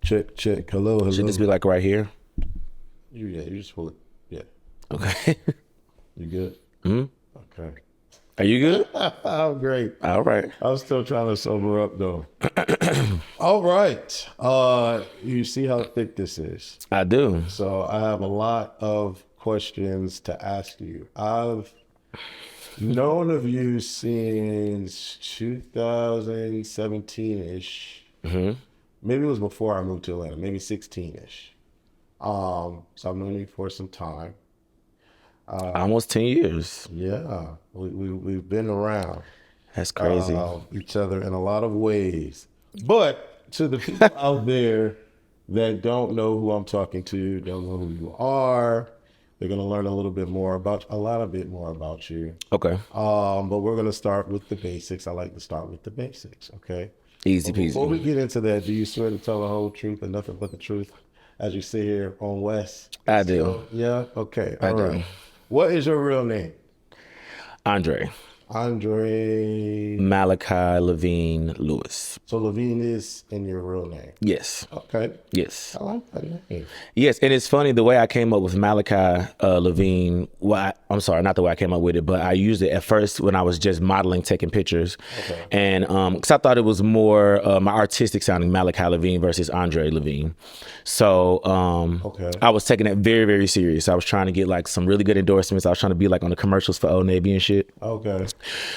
Check. Hello. Should this be like right here? You just pull it. Yeah. Okay. You good? Mm-hmm. Okay. Are you good? I'm great. All right. I'm still trying to sober up though. All right. You see how thick this is? I do. So I have a lot of questions to ask you. I've known of you since 2017-ish. Mm-hmm. Maybe it was before I moved to Atlanta, maybe 16-ish. So I've known you for some time. Almost 10 years. Yeah, we've been around That's crazy. each other in a lot of ways. But to the people out there that don't know who I'm talking to, don't know who you are, they're gonna learn a lot bit more about you. Okay. But we're gonna start with the basics. I like to start with the basics. Okay. Easy But before we peasy. get into that, do you swear to tell the whole truth and nothing but the truth, as you sit here on West? I do. So, yeah. Okay. I All right. do. What is your real name? Andre. Andre. Malachi Lavene Lewis. So Lavene is in your real name. Yes. Okay. Yes. I like that name. Yes, and it's funny the way I came up with Malachi Lavene. Well, I'm sorry, not the way I came up with it, but I used it at first when I was just modeling, taking pictures, Okay. and because I thought it was more my artistic sounding Malachi Lavene versus Andre Lavene. So Okay. I was taking it very, very serious. I was trying to get like some really good endorsements. I was trying to be like on the commercials for Old Navy and shit. Okay.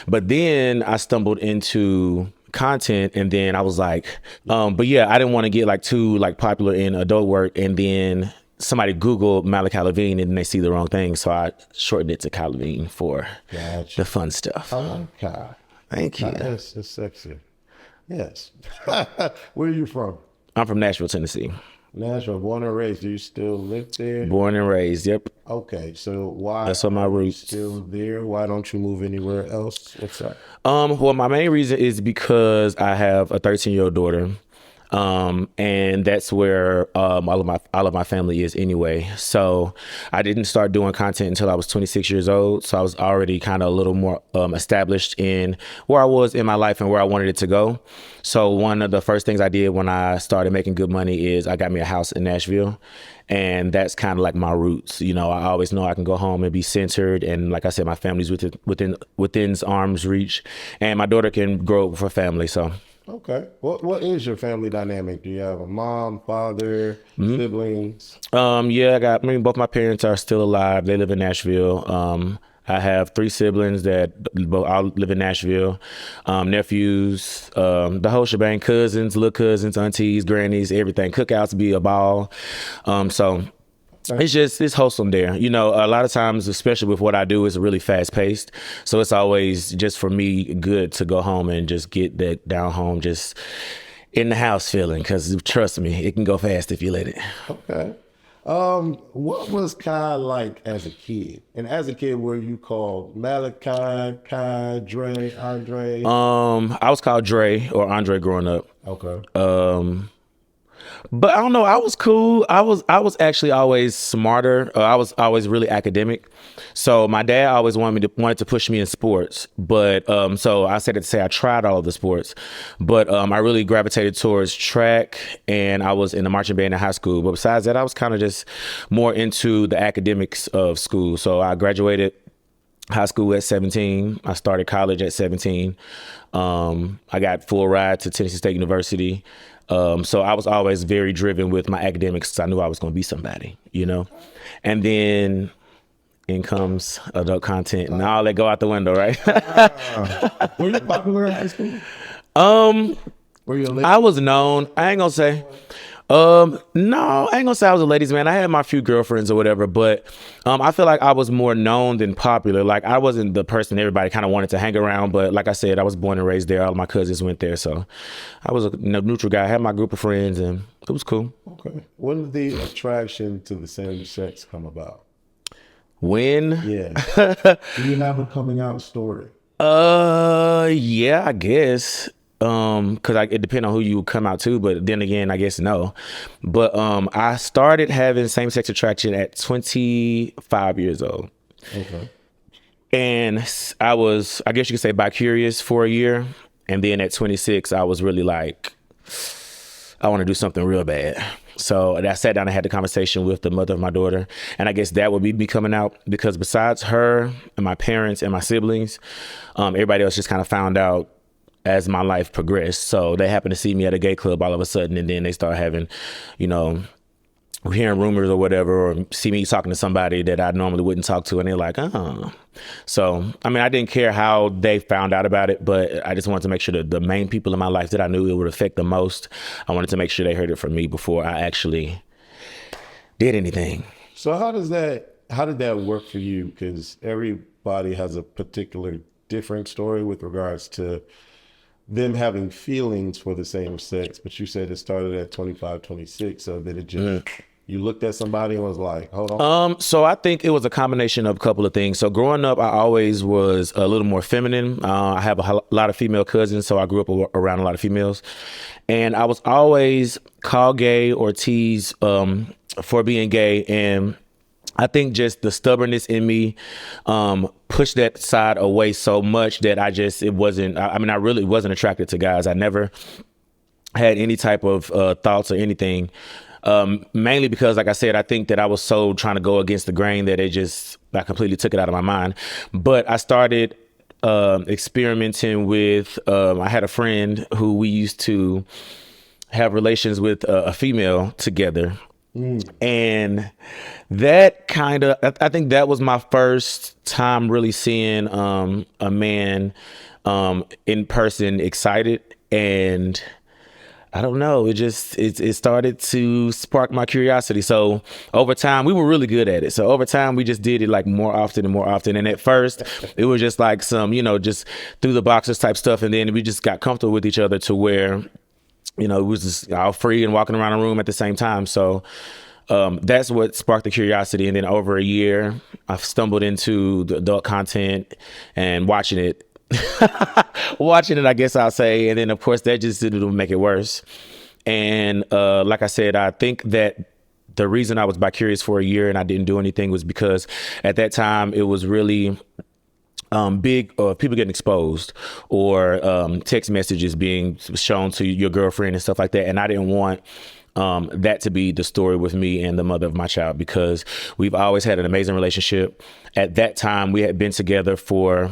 But then I stumbled into content, and then I was like, but yeah, I didn't want to get like too like popular in adult work, and then somebody Googled Malachi Lavene and they see the wrong thing, so I shortened it to Lavene for Gotcha. the fun stuff. I like Kai. Thank you. Yes, it's sexy. Yes. Where are you from? I'm from Nashville, Tennessee. Nashville, born and raised. Do you still live there? Born and raised. Yep. Okay, so why That's on my are you roots. still there? Why don't you move anywhere else? What's up? Well, my main reason is because I have a 13-year-old daughter. And that's where all of my family is anyway. So I didn't start doing content until I was 26 years old. So I was already kind of a little more established in where I was in my life and where I wanted it to go. So one of the first things I did when I started making good money is I got me a house in Nashville. And that's kind of like my roots. You know, I always know I can go home and be centered. And like I said, my family's within arm's reach, and my daughter can grow up with her family. So. Okay. What is your family dynamic? Do you have a mom, father, siblings? Yeah, both my parents are still alive. They live in Nashville. I have 3 siblings that all live in Nashville. Nephews, the whole shebang, cousins, little cousins, aunties, grannies, everything. Cookouts be a ball. So it's wholesome there. You know, a lot of times, especially with what I do, it's really fast paced. So it's always just for me good to go home and just get that down home, just in the house feeling. Because trust me, it can go fast if you let it. Okay. What was Kai like as a kid? And as a kid, were you called Malachi, Kai, Dre, Andre? I was called Dre or Andre growing up. Okay. But I don't know. I was cool. I was actually always smarter. I was always really academic. So my dad always wanted to push me in sports. But so I said it to say I tried all of the sports, but I really gravitated towards track, and I was in the marching band in high school. But besides that, I was kind of just more into the academics of school. So I graduated high school at 17. I started college at 17. I got full ride to Tennessee State University. So I was always very driven with my academics. I knew I was going to be somebody, you know. And then in comes adult content, and all that go out the window, right? Were you popular in high school? Were you a lady? I was known. I ain't gonna say. No, I ain't gonna say I was a ladies' man. I had my few girlfriends or whatever, but I feel like I was more known than popular. Like I wasn't the person everybody kind of wanted to hang around, but like I said, I was born and raised there. All of my cousins went there, so I was a neutral guy. I had my group of friends, and it was cool. Okay. When did the attraction to the same sex come about? When? Yeah. Do you have a coming out story? Yeah, I guess. Cause it depends on who you come out to, but then again, I guess no. But I started having same-sex attraction at 25 years old. Okay. And I was, I guess you could say, bi-curious for a year. And then at 26, I was really like, I want to do something real bad. So I sat down and had the conversation with the mother of my daughter. And I guess that would be me coming out, because besides her and my parents and my siblings, everybody else just kind of found out as my life progressed. So they happened to see me at a gay club all of a sudden, and then they start having, you know, hearing rumors or whatever, or see me talking to somebody that I normally wouldn't talk to, and they're like, oh. So, I mean, I didn't care how they found out about it, but I just wanted to make sure that the main people in my life that I knew it would affect the most, I wanted to make sure they heard it from me before I actually did anything. So how did that work for you? Because everybody has a particular different story with regards to them having feelings for the same sex, but you said it started at 25, 26, so that it just, you looked at somebody and was like, hold on. So I think it was a combination of a couple of things. So growing up, I always was a little more feminine. I have a lot of female cousins, so I grew up around a lot of females. And I was always called gay or teased for being gay. And I think just the stubbornness in me pushed that side away so much that I really wasn't attracted to guys. I never had any type of thoughts or anything. Mainly because, like I said, I think that I was so trying to go against the grain that I completely took it out of my mind. But I started experimenting with, I had a friend who we used to have relations with a female together. And that I think that was my first time really seeing a man in person excited. And I don't know, it started to spark my curiosity. So over time, we were really good at it. So over time, we just did it like more often and more often. And at first, it was just like some, just through the boxes type stuff. And then we just got comfortable with each other to where, it was just all free and walking around a room at the same time. So that's what sparked the curiosity. And then over a year, I stumbled into the adult content and watching it, I guess I'll say. And then, of course, that just didn't make it worse. And like I said, I think that the reason I was bi-curious for a year and I didn't do anything was because at that time it was really big people getting exposed, or text messages being shown to your girlfriend and stuff like that. And I didn't want that to be the story with me and the mother of my child, because we've always had an amazing relationship. At that time, we had been together for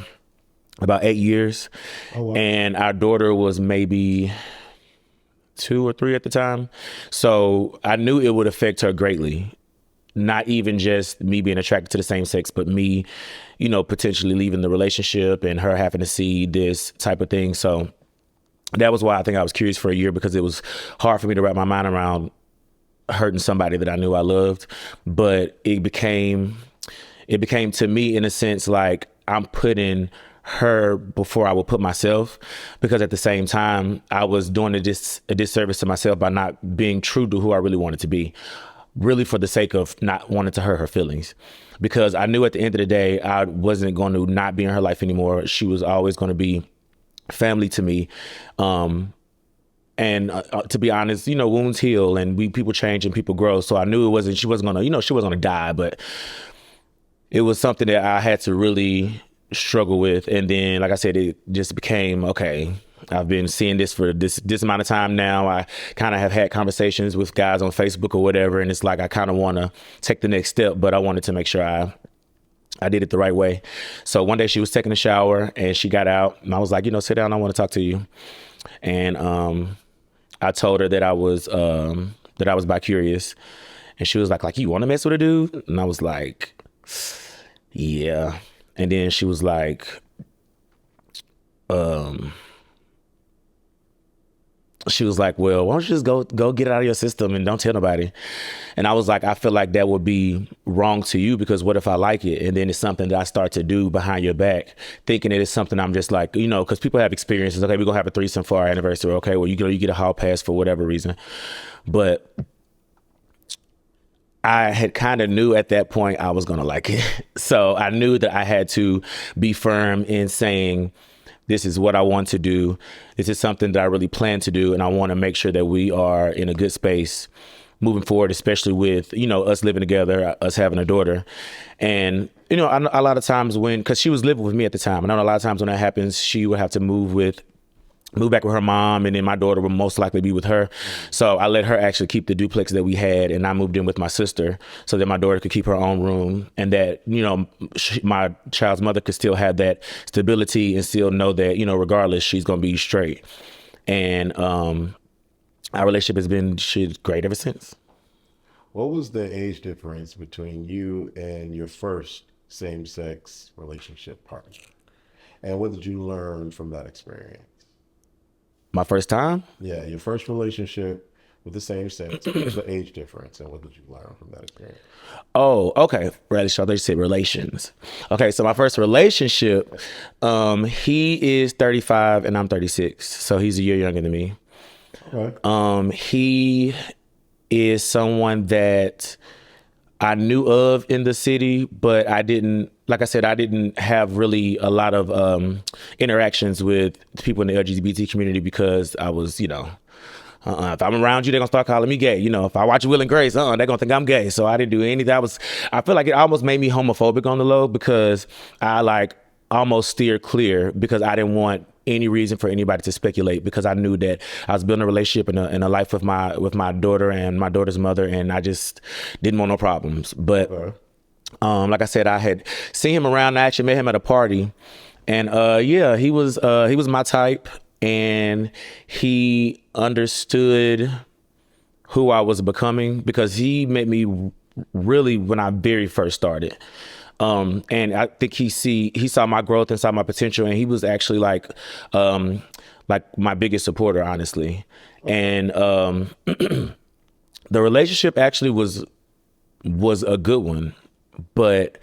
about 8 years. Oh, wow. And our daughter was maybe 2 or 3 at the time. So I knew it would affect her greatly. Not even just me being attracted to the same sex, but me, potentially leaving the relationship and her having to see this type of thing. So that was why I think I was curious for a year, because it was hard for me to wrap my mind around hurting somebody that I knew I loved. But it became to me, in a sense, like I'm putting her before I would put myself, because at the same time, I was doing a disservice to myself by not being true to who I really wanted to be, really for the sake of not wanting to hurt her feelings. Because I knew at the end of the day, I wasn't going to not be in her life anymore. She was always going to be family to me. And to be honest, wounds heal and people change and people grow. So I knew she wasn't going to die, but it was something that I had to really struggle with. And then, like I said, it just became, okay, I've been seeing this for this amount of time now. I kind of have had conversations with guys on Facebook or whatever, and it's like I kind of want to take the next step, but I wanted to make sure I did it the right way. So one day she was taking a shower and she got out, and I was like, sit down, I want to talk to you. And I told her that I was bi-curious, and she was like, you want to mess with a dude? And I was like, yeah. And then she was like, well, why don't you just go get it out of your system and don't tell nobody? And I was like, I feel like that would be wrong to you, because what if I like it? And then it's something that I start to do behind your back, thinking that it's something I'm just like, because people have experiences. Okay, we're going to have a threesome for our anniversary. Okay, well, you get a hall pass for whatever reason. But I had kind of knew at that point I was going to like it. So I knew that I had to be firm in saying, this is what I want to do. This is something that I really plan to do. And I want to make sure that we are in a good space moving forward, especially with, us living together, us having a daughter. And, a lot of times because she was living with me at the time, and I know a lot of times when that happens, she would have to move with move back with her mom, and then my daughter will most likely be with her. So I let her actually keep the duplex that we had, and I moved in with my sister so that my daughter could keep her own room, and that, you know, my child's mother could still have that stability and still know that, you know, regardless, she's going to be straight. And our relationship has been great ever since. What was the age difference between you and your first same-sex relationship partner? And what did you learn from that experience? My first time? Yeah, your first relationship with the same sex. What was the age difference, and what did you learn from that experience? Oh, okay. Right. So they said relations. Okay, so my first relationship, he is 35 and I'm 36. So he's a year younger than me. Okay. He is someone that I knew of in the city, but I didn't, like I said, I didn't have really a lot of interactions with people in the LGBT community because I was, you know, if I'm around you, they're gonna start calling me gay. You know, if I watch Will and Grace, they're gonna think I'm gay. So I didn't do any. I feel like it almost made me homophobic on the low because I like almost steered clear because I didn't want any reason for anybody to speculate because I knew that I was building a relationship and a life with my daughter and my daughter's mother, and I just didn't want no problems. But like I said, I had seen him around. I actually met him at a party, and yeah, he was my type, and he understood who I was becoming because he met me really when I very first started. And I think he saw my growth and saw my potential, and he was actually like my biggest supporter, honestly. And the relationship actually was a good one, but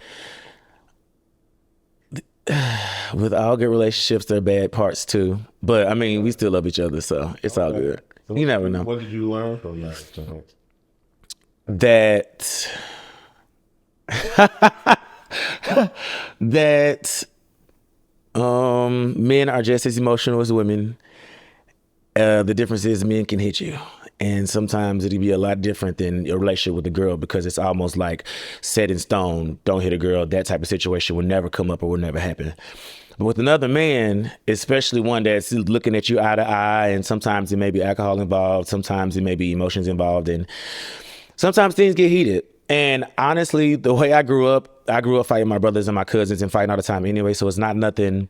with all good relationships, there are bad parts too. But I mean, we still love each other, so it's all good. So You never know. What did you learn from that experience? That that men are just as emotional as women. The difference is men can hit you. And sometimes it'll be a lot different than a relationship with a girl because it's almost like set in stone. Don't hit a girl. That type of situation will never come up or will never happen. But with another man, especially one that's looking at you eye to eye, and sometimes it may be alcohol involved, sometimes it may be emotions involved, and sometimes things get heated. And honestly, the way I grew up fighting my brothers and my cousins and fighting all the time anyway. So it's not nothing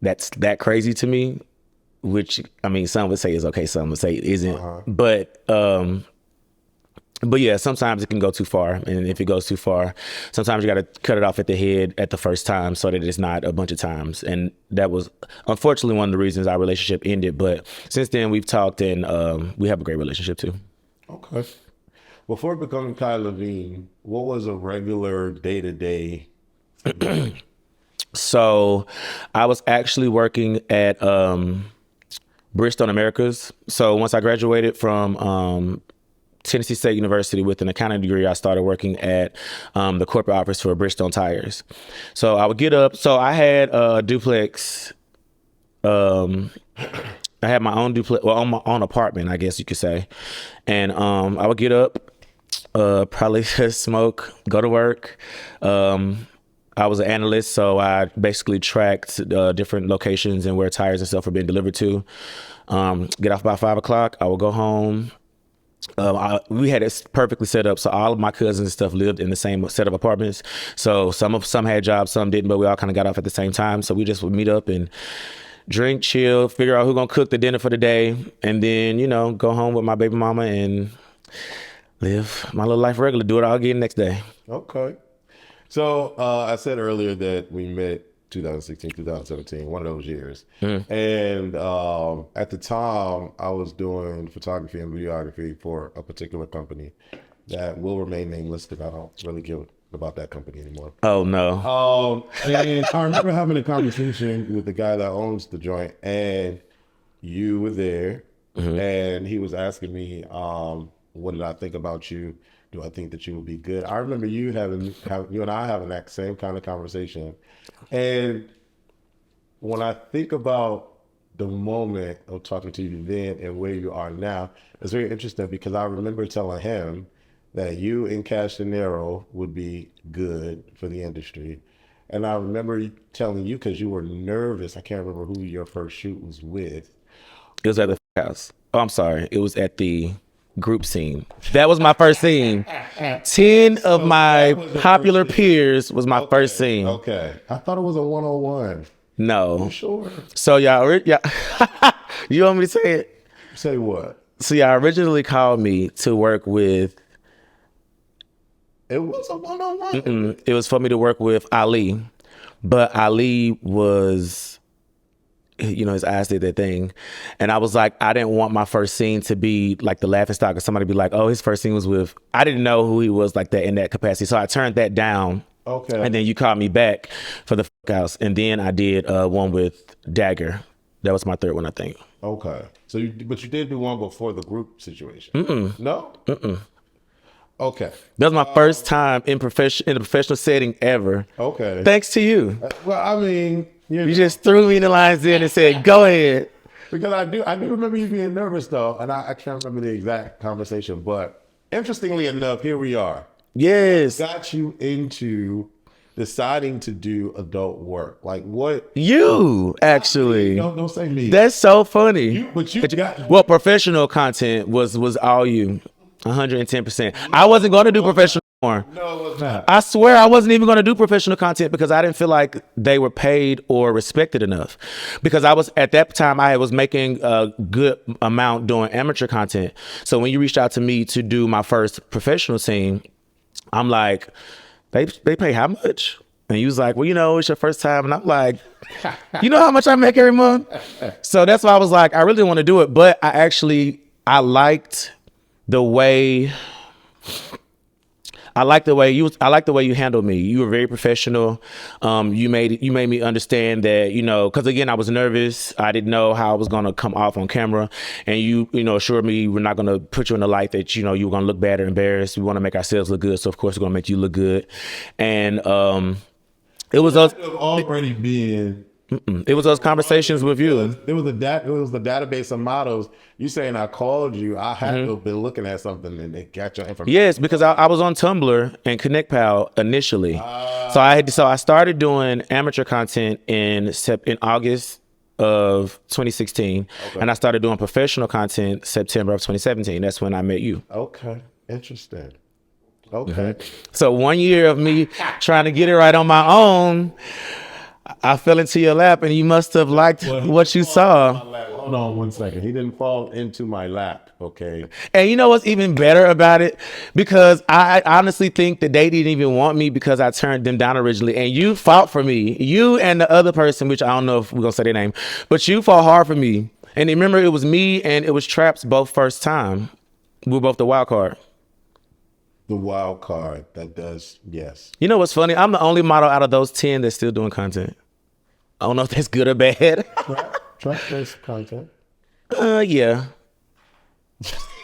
that's that crazy to me, which I mean, some would say is okay, some would say it isn't. But yeah, sometimes it can go too far. And if it goes too far, sometimes you got to cut it off at the head at the first time so that it's not a bunch of times. And that was unfortunately one of the reasons our relationship ended. But since then we've talked and we have a great relationship too. Okay. Before becoming Khi Lavene, what was a regular day-to-day? So I was actually working at Bristol Americas. So once I graduated from Tennessee State University with an accounting degree, I started working at the corporate office for Bristol Tires. So I would get up. So I had a duplex. I had my own duplex, well, on my own apartment, I guess you could say. And I would get up, probably just smoke, go to work. I was an analyst, so I basically tracked different locations and where tires and stuff were being delivered to. Get off by 5 o'clock. I would go home. We had it perfectly set up, so all of my cousins and stuff lived in the same set of apartments. So some had jobs, some didn't, but we all kind of got off at the same time. So we just would meet up and drink, chill, figure out who's gonna cook the dinner for the day, and then go home with my baby mama and live my little life regular. Do it all again next day. Okay. So I said earlier that we met 2016, 2017, one of those years. And at the time, I was doing photography and videography for a particular company that will remain nameless because I don't really give about that company anymore. Oh no. And I remember having a conversation with the guy that owns the joint, and you were there, and he was asking me, what did I think about you? Do I think that you would be good? I remember you and I having that same kind of conversation. And when I think about the moment of talking to you then and where you are now, it's very interesting because I remember telling him that you and Castanero would be good for the industry. And I remember telling you because you were nervous. I can't remember who your first shoot was with. It was at the house. Oh, I'm sorry. It was at the group scene. That was my first scene. 10 of my popular peers was my first scene. Okay. I thought it was a 101. No. You sure? So y'all, you want me to say it? Say what? So y'all originally called me to work with. It was a 101. It was for me to work with Ali, but Ali was, his eyes did that thing, and I was like, I didn't want my first scene to be like the laughing stock, or somebody be like, oh, his first scene was with. I didn't know who he was like that in that capacity, so I turned that down. Okay. And then you called me back for the house, and then I did one with Dagger. That was my third one, I think. Okay. So, but you did do one before the group situation. No. Okay. That was my first time in a professional setting ever. Okay. Thanks to you. Well, I mean, You just threw me the lines in and said, "Go ahead." because I do remember you being nervous though, and I can't remember the exact conversation, but interestingly enough, here we are. Yes. Got you into deciding to do adult work. Like what? You actually. Don't say me. That's so funny. But you got. Well, professional content was all you. 110%. I wasn't going to do professional more. No, it was not. I swear I wasn't even going to do professional content because I didn't feel like they were paid or respected enough. Because I was, at that time, I was making a good amount doing amateur content. So when you reached out to me to do my first professional scene, I'm like, they pay how much? And you was like, well, it's your first time. And I'm like, you know how much I make every month? So that's why I was like, I really want to do it. But I liked the way you handled me. You were very professional. You made me understand that, because again, I was nervous. I didn't know how I was going to come off on camera. And you assured me we're not going to put you in the light that, you were going to look bad or embarrassed. We want to make ourselves look good. So of course we're going to make you look good. And it was us already being. It was those conversations with you. It was the database of models. You saying I called you, I had to have been looking at something and they got your information. Yes, because I was on Tumblr and ConnectPal initially. So I started doing amateur content in August of 2016, and I started doing professional content September of 2017. That's when I met you. Okay, interesting. Okay. So 1 year of me trying to get it right on my own, I fell into your lap, and you must have liked what you saw. Hold on 1 second. He didn't fall into my lap, okay? And you know what's even better about it? Because I honestly think that they didn't even want me because I turned them down originally. And you fought for me. You and the other person, which I don't know if we're going to say their name, but you fought hard for me. And remember, it was me and it was Traps both first time. We were both the wild card. The wild card that does, yes. You know what's funny? I'm the only model out of those 10 that's still doing content. I don't know if that's good or bad. Trap-based content. Yeah.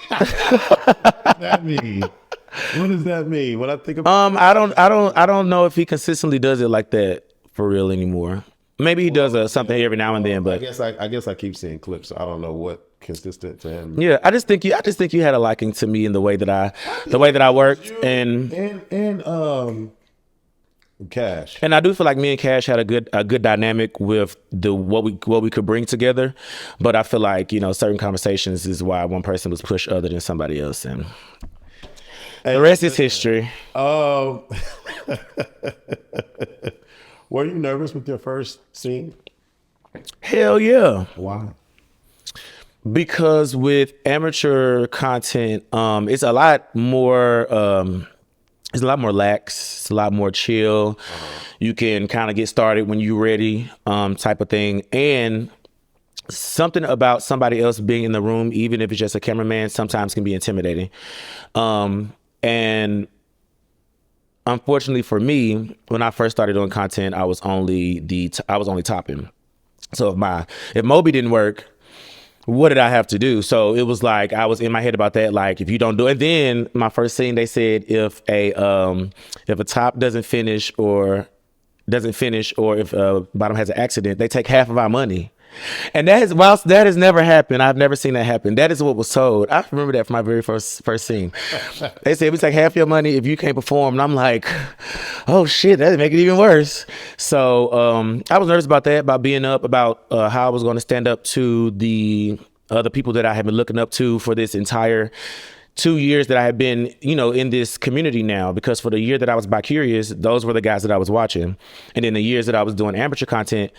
What does that mean? What does that mean? When I think about I don't know if he consistently does it like that for real anymore. Maybe he does something every now and then, but I guess I keep seeing clips. So I don't know what consistent to him. Yeah, I just think you had a liking to me in the way that I worked and Cash. And I do feel like me and Cash had a good dynamic with what we could bring together. But I feel like, certain conversations is why one person was pushed other than somebody else, and the rest is history. Were you nervous with your first scene? Hell yeah. Why? Because with amateur content, it's a lot more lax, it's a lot more chill. You can kind of get started when you're ready, type of thing. And something about somebody else being in the room, even if it's just a cameraman, sometimes can be intimidating. And unfortunately for me, when I first started doing content, I was only topping. So if Moby didn't work, what did I have to do? So it was like I was in my head about that. Like, if you don't do it, then my first scene, they said if a top doesn't finish or if a bottom has an accident, they take half of our money. And whilst that has never happened, I've never seen that happen. That is what was told. I remember that from my very first scene. They said, we take half your money if you can't perform. And I'm like, oh shit, that'd make it even worse. So I was nervous about that, about being up, about how I was going to stand up to the other people that I had been looking up to for this entire 2 years that I had been, in this community now. Because for the year that I was bi-curious, those were the guys that I was watching. And then the years that I was doing amateur content,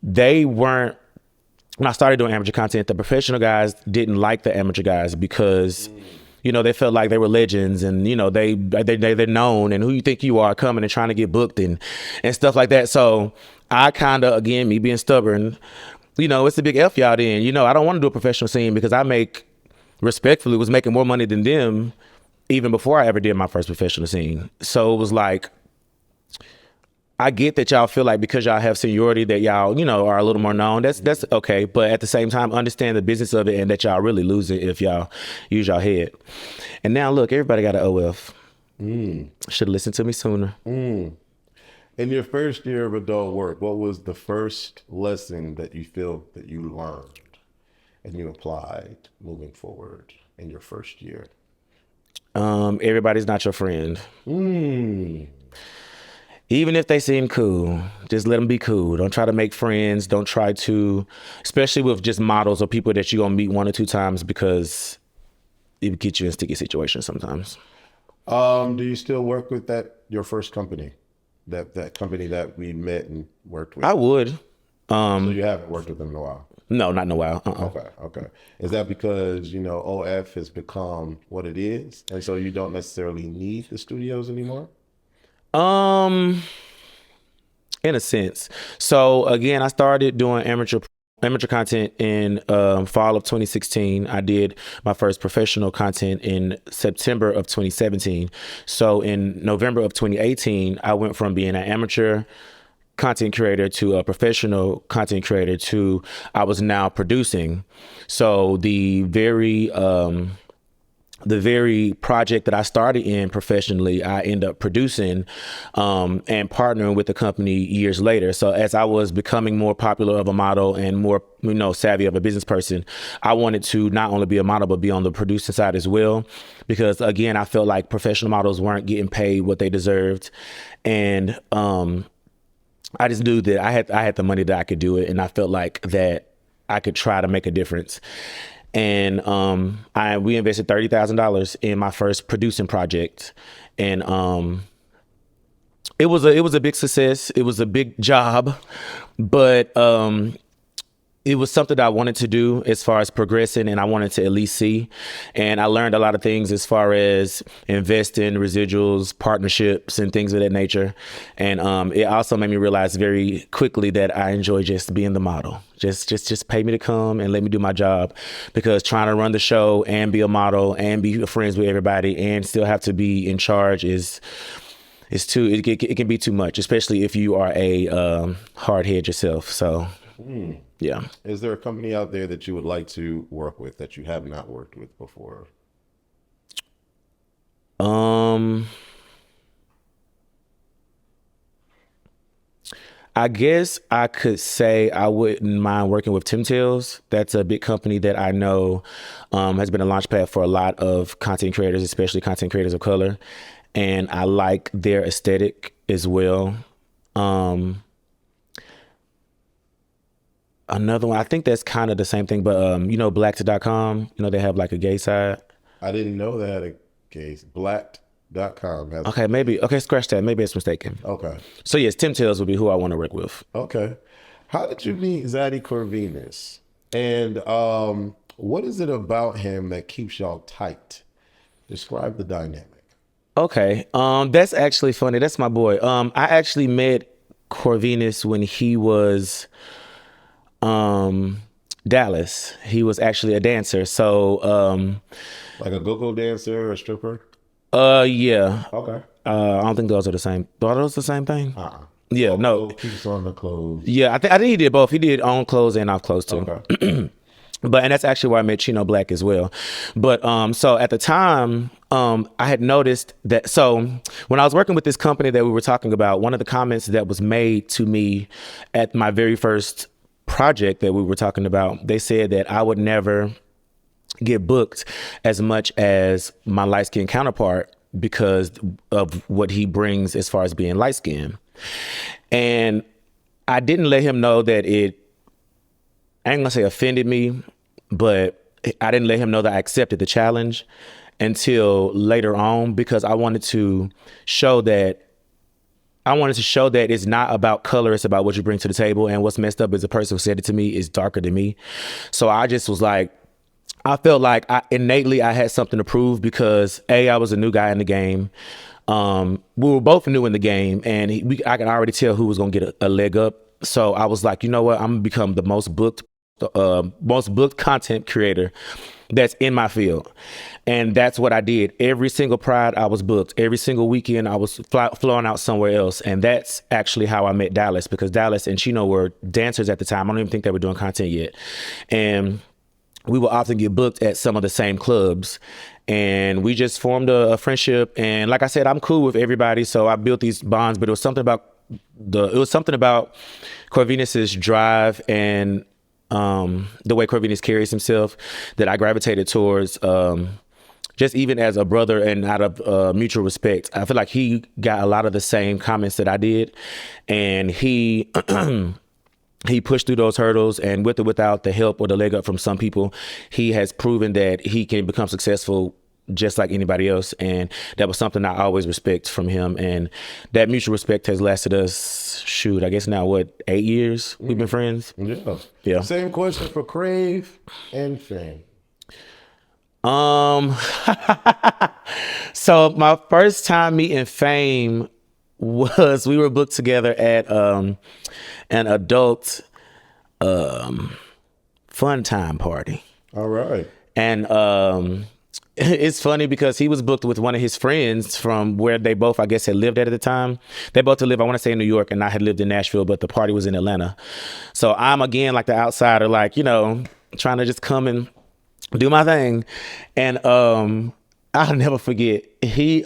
they weren't. When I started doing amateur content, the professional guys didn't like the amateur guys because, they felt like they were legends and, they're known, and who you think you are coming and trying to get booked and stuff like that. So I kind of, again, me being stubborn, it's a big F y'all then. I don't want to do a professional scene because respectfully, was making more money than them even before I ever did my first professional scene. So it was like, I get that y'all feel like because y'all have seniority that y'all, are a little more known. That's okay. But at the same time, understand the business of it and that y'all really lose it if y'all use y'all head. And now look, everybody got an OF. Should have listened to me sooner. In your first year of adult work, what was the first lesson that you feel that you learned and you applied moving forward in your first year? Everybody's not your friend. Even if they seem cool, just let them be cool. Don't try to make friends. Don't try to, especially with just models or people that you're going to meet 1 or 2 times, because it would get you in sticky situations sometimes. Do you still work with your first company, that company that we met and worked with? I would. So you haven't worked with them in a while? No, not in a while. Okay. Is that because, OF has become what it is, and so you don't necessarily need the studios anymore? In a sense. So again, I started doing amateur content in fall of 2016. I did my first professional content in September of 2017. So in November of 2018, I went from being an amateur content creator to a professional content creator to I was now producing. So the very project that I started in professionally, I end up producing and partnering with the company years later. So as I was becoming more popular of a model and more, savvy of a business person, I wanted to not only be a model, but be on the producing side as well. Because again, I felt like professional models weren't getting paid what they deserved. And I just knew that I had the money that I could do it. And I felt like that I could try to make a difference. And we invested $30,000 in my first producing project, and it was a big success. It was a big job, but it was something that I wanted to do as far as progressing, and I wanted to at least see. And I learned a lot of things as far as investing, residuals, partnerships, and things of that nature. And it also made me realize very quickly that I enjoy just being the model. Just pay me to come and let me do my job, because trying to run the show and be a model and be friends with everybody and still have to be in charge it can be too much, especially if you are a hard head yourself. So. Yeah. Is there a company out there that you would like to work with that you have not worked with before? I guess I could say I wouldn't mind working with Tim Tails. That's a big company that I know has been a launch pad for a lot of content creators, especially content creators of color. And I like their aesthetic as well. Another one, I think that's kind of the same thing, but blacked.com, they have like a gay side. I didn't know they had a gay. Blacked.com. Okay, scratch that. Maybe it's mistaken. Okay. So yes, Tim Tails would be who I want to work with. Okay. How did you meet Zaddy Corvinus? And what is it about him that keeps y'all tight? Describe the dynamic. Okay. That's actually funny. That's my boy. I actually met Corvinus when he was Dallas. He was actually a dancer. So like a go-go dancer or a stripper? Yeah. Okay. I don't think those are the same. Are those the same thing? Yeah, no. Keeps on the clothes. Yeah, I think he did both. He did on clothes and off clothes too. Okay. And that's actually where I met Chino Black as well. But so at the time, I had noticed that. So when I was working with this company that we were talking about, one of the comments that was made to me at my very first project that we were talking about, they said that I would never get booked as much as my light-skinned counterpart because of what he brings as far as being light-skinned. And I didn't let him know that I ain't gonna say offended me, but I didn't let him know that I accepted the challenge until later on, because I wanted to show that it's not about color, it's about what you bring to the table. And what's messed up is the person who said it to me is darker than me. So I just was like, I felt like innately I had something to prove because I was a new guy in the game. We were both new in the game, and I could already tell who was gonna get a leg up. So I was like, you know what? I'm gonna become the most booked content creator that's in my field. And that's what I did. Every single Pride I was booked. Every single weekend I was flowing out somewhere else. And that's actually how I met Dallas, because Dallas and Chino were dancers at the time. I don't even think they were doing content yet. And we would often get booked at some of the same clubs, and we just formed a friendship. And like I said, I'm cool with everybody, so I built these bonds. But it was something about Corvinus's drive and the way Corvinus carries himself that I gravitated towards. Just even as a brother and out of mutual respect, I feel like he got a lot of the same comments that I did, and he. He pushed through those hurdles, and with or without the help or the leg up from some people, he has proven that he can become successful just like anybody else. And that was something I always respect from him. And that mutual respect has lasted us, I guess now, 8 years we've been friends? Yeah. Same question for Crave and Fame. So my first time meeting Fame was, we were booked together at an adult fun time party. All right. And it's funny because he was booked with one of his friends from where they both, I guess, had lived at the time. They both had lived, I want to say, in New York, and I had lived in Nashville, but the party was in Atlanta. So I'm, again, like the outsider, like, trying to just come and do my thing. And I'll never forget, he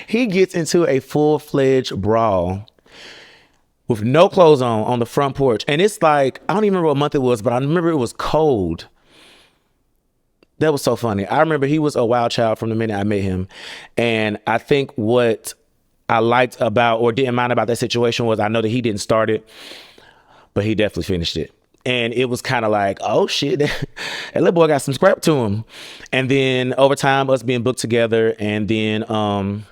he gets into a full-fledged brawl with no clothes on the front porch. And it's like, I don't even remember what month it was, but I remember it was cold. That was so funny. I remember he was a wild child from the minute I met him. And I think what I liked about, or didn't mind about that situation, was I know that he didn't start it, but he definitely finished it. And it was kind of like, oh shit, that little boy got some scrap to him. And then over time, us being booked together, and then I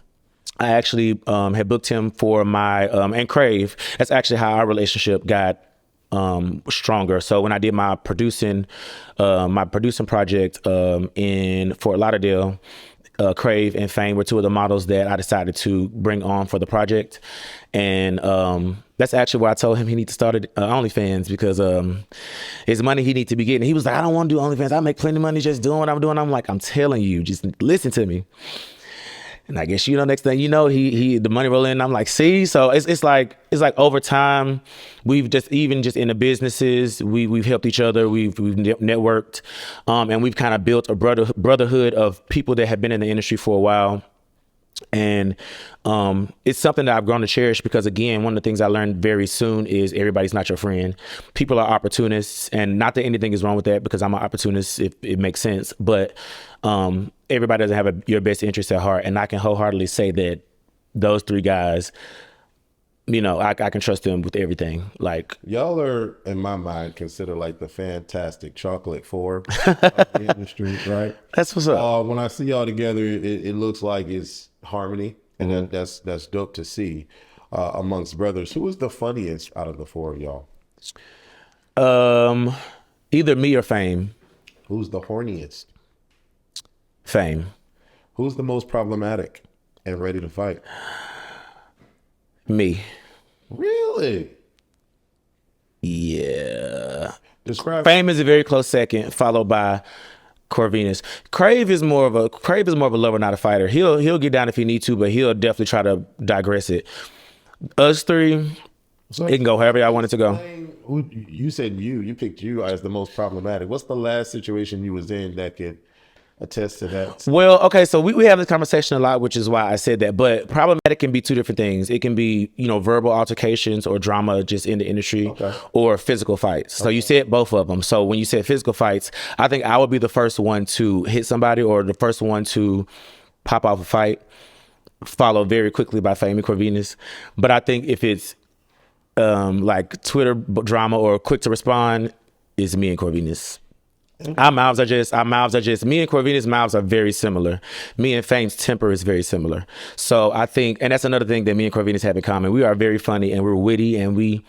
actually had booked him for my and Crave. That's actually how our relationship got stronger. So when I did my producing project in Fort Lauderdale, Crave and Fame were two of the models that I decided to bring on for the project. And that's actually why I told him he needs to start OnlyFans, because it's money he needs to be getting. He was like, I don't want to do OnlyFans. I make plenty of money just doing what I'm doing. I'm like, I'm telling you, just listen to me. And I guess, next thing you know, he the money roll in. I'm like, see? So it's like over time, we've just in the businesses, we've helped each other, we've networked, and we've kind of built a brotherhood of people that have been in the industry for a while. And it's something that I've grown to cherish, because, again, one of the things I learned very soon is everybody's not your friend. People are opportunists, and not that anything is wrong with that, because I'm an opportunist if it makes sense. But everybody doesn't have your best interest at heart. And I can wholeheartedly say that those three guys, I can trust them with everything. Like, y'all are, in my mind, considered like the Fantastic Chocolate Four of the industry, right? That's what's up. When I see y'all together, it looks like it's harmony, and that's dope to see amongst brothers. Who is the funniest out of the four of y'all? Either me or Fame. Who's the horniest? Fame. Who's the most problematic and ready to fight? Me. Really? Yeah. Describe. Fame is a very close second, followed by Corvinus. Crave is more of a lover, not a fighter. He'll get down if he need to, but he'll definitely try to digress it. Us three, it can go however I want it to go. You said you picked you as the most problematic. What's the last situation you was in that could attest to that. Well, okay, so we have this conversation a lot, which is why I said that. But problematic can be two different things. It can be, verbal altercations or drama just in the industry, or physical fights. So you said both of them. So when you said physical fights, I think I would be the first one to hit somebody or the first one to pop off a fight, followed very quickly by Fame and Corvinus. But I think if it's like Twitter drama or quick to respond, is me and Corvinus. Our mouths are just me and Corvinus' mouths are very similar. Me and Fame's temper is very similar. So I think, and that's another thing that me and Corvinus have in common. We are very funny and we're witty and we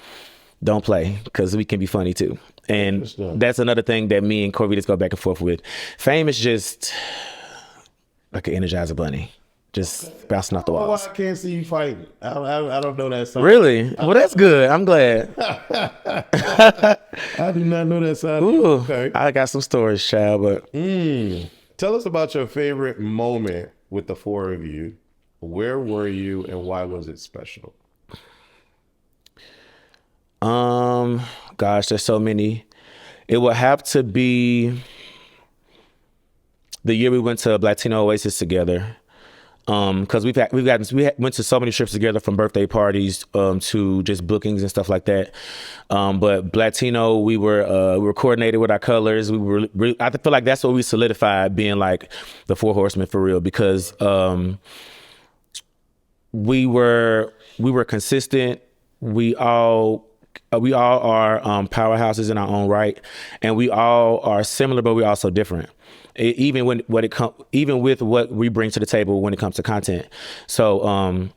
don't play because we can be funny too. And that's another thing that me and Corvinus go back and forth with. Fame is just like an Energizer bunny. Just bouncing off the walls. I can't see you fighting. I don't know that side. Really? Well, that's good. I'm glad. I do not know that side. Ooh, Okay. I got some stories, child, but Tell us about your favorite moment with the four of you. Where were you and why was it special? Gosh, there's so many. It would have to be the year we went to Latino Oasis together. Because we went to so many trips together, from birthday parties to just bookings and stuff like that. But Latino, we were coordinated with our colors. I feel like that's what we solidified, being like the Four Horsemen for real, because we were consistent. We all are powerhouses in our own right, and we all are similar, but we're also different. Even with what we bring to the table when it comes to content. So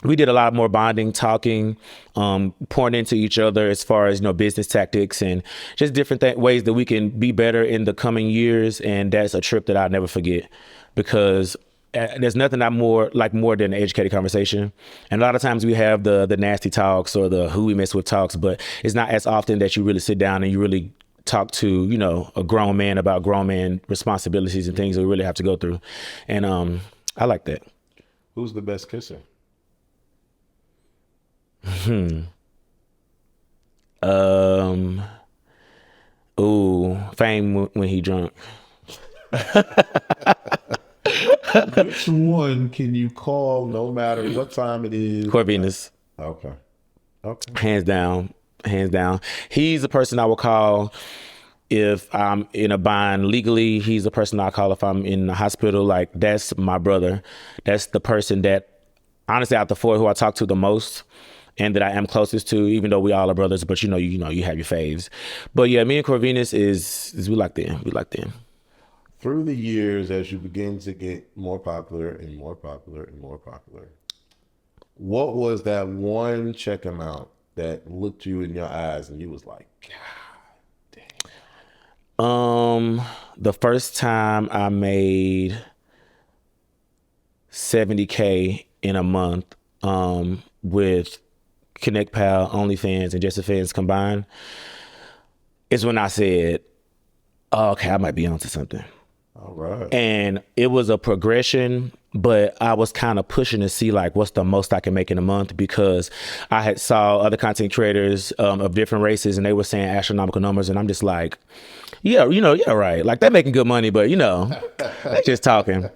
we did a lot more bonding, talking, pouring into each other as far as business tactics and just different ways that we can be better in the coming years. And that's a trip that I'll never forget, because there's nothing more than an educated conversation. And a lot of times we have the nasty talks or the who we mess with talks, but it's not as often that you really sit down and you really talk to a grown man about grown man responsibilities and things that we really have to go through. And I like that. Who's the best kisser? Fame when he drunk. Which one can you call no matter what time it is? Corvinus. Okay. Hands down. He's the person I will call if I'm in a bind legally. He's the person I call if I'm in the hospital. Like, that's my brother. That's the person that, honestly, out the four, who I talk to the most and that I am closest to, even though we all are brothers, but you have your faves. But yeah, me and Corvinus is we like them. Through the years, as you begin to get more popular and more popular and more popular, what was that one check amount that looked you in your eyes and you was like, God damn? The first time I made $70K in a month, with ConnectPal, OnlyFans, and JustFans combined, is when I said, oh, okay, I might be onto something. All right. And it was a progression, but I was kind of pushing to see like what's the most I can make in a month, because I had saw other content creators of different races and they were saying astronomical numbers, and I'm just like, yeah, right. Like, they're making good money, but they're just talking.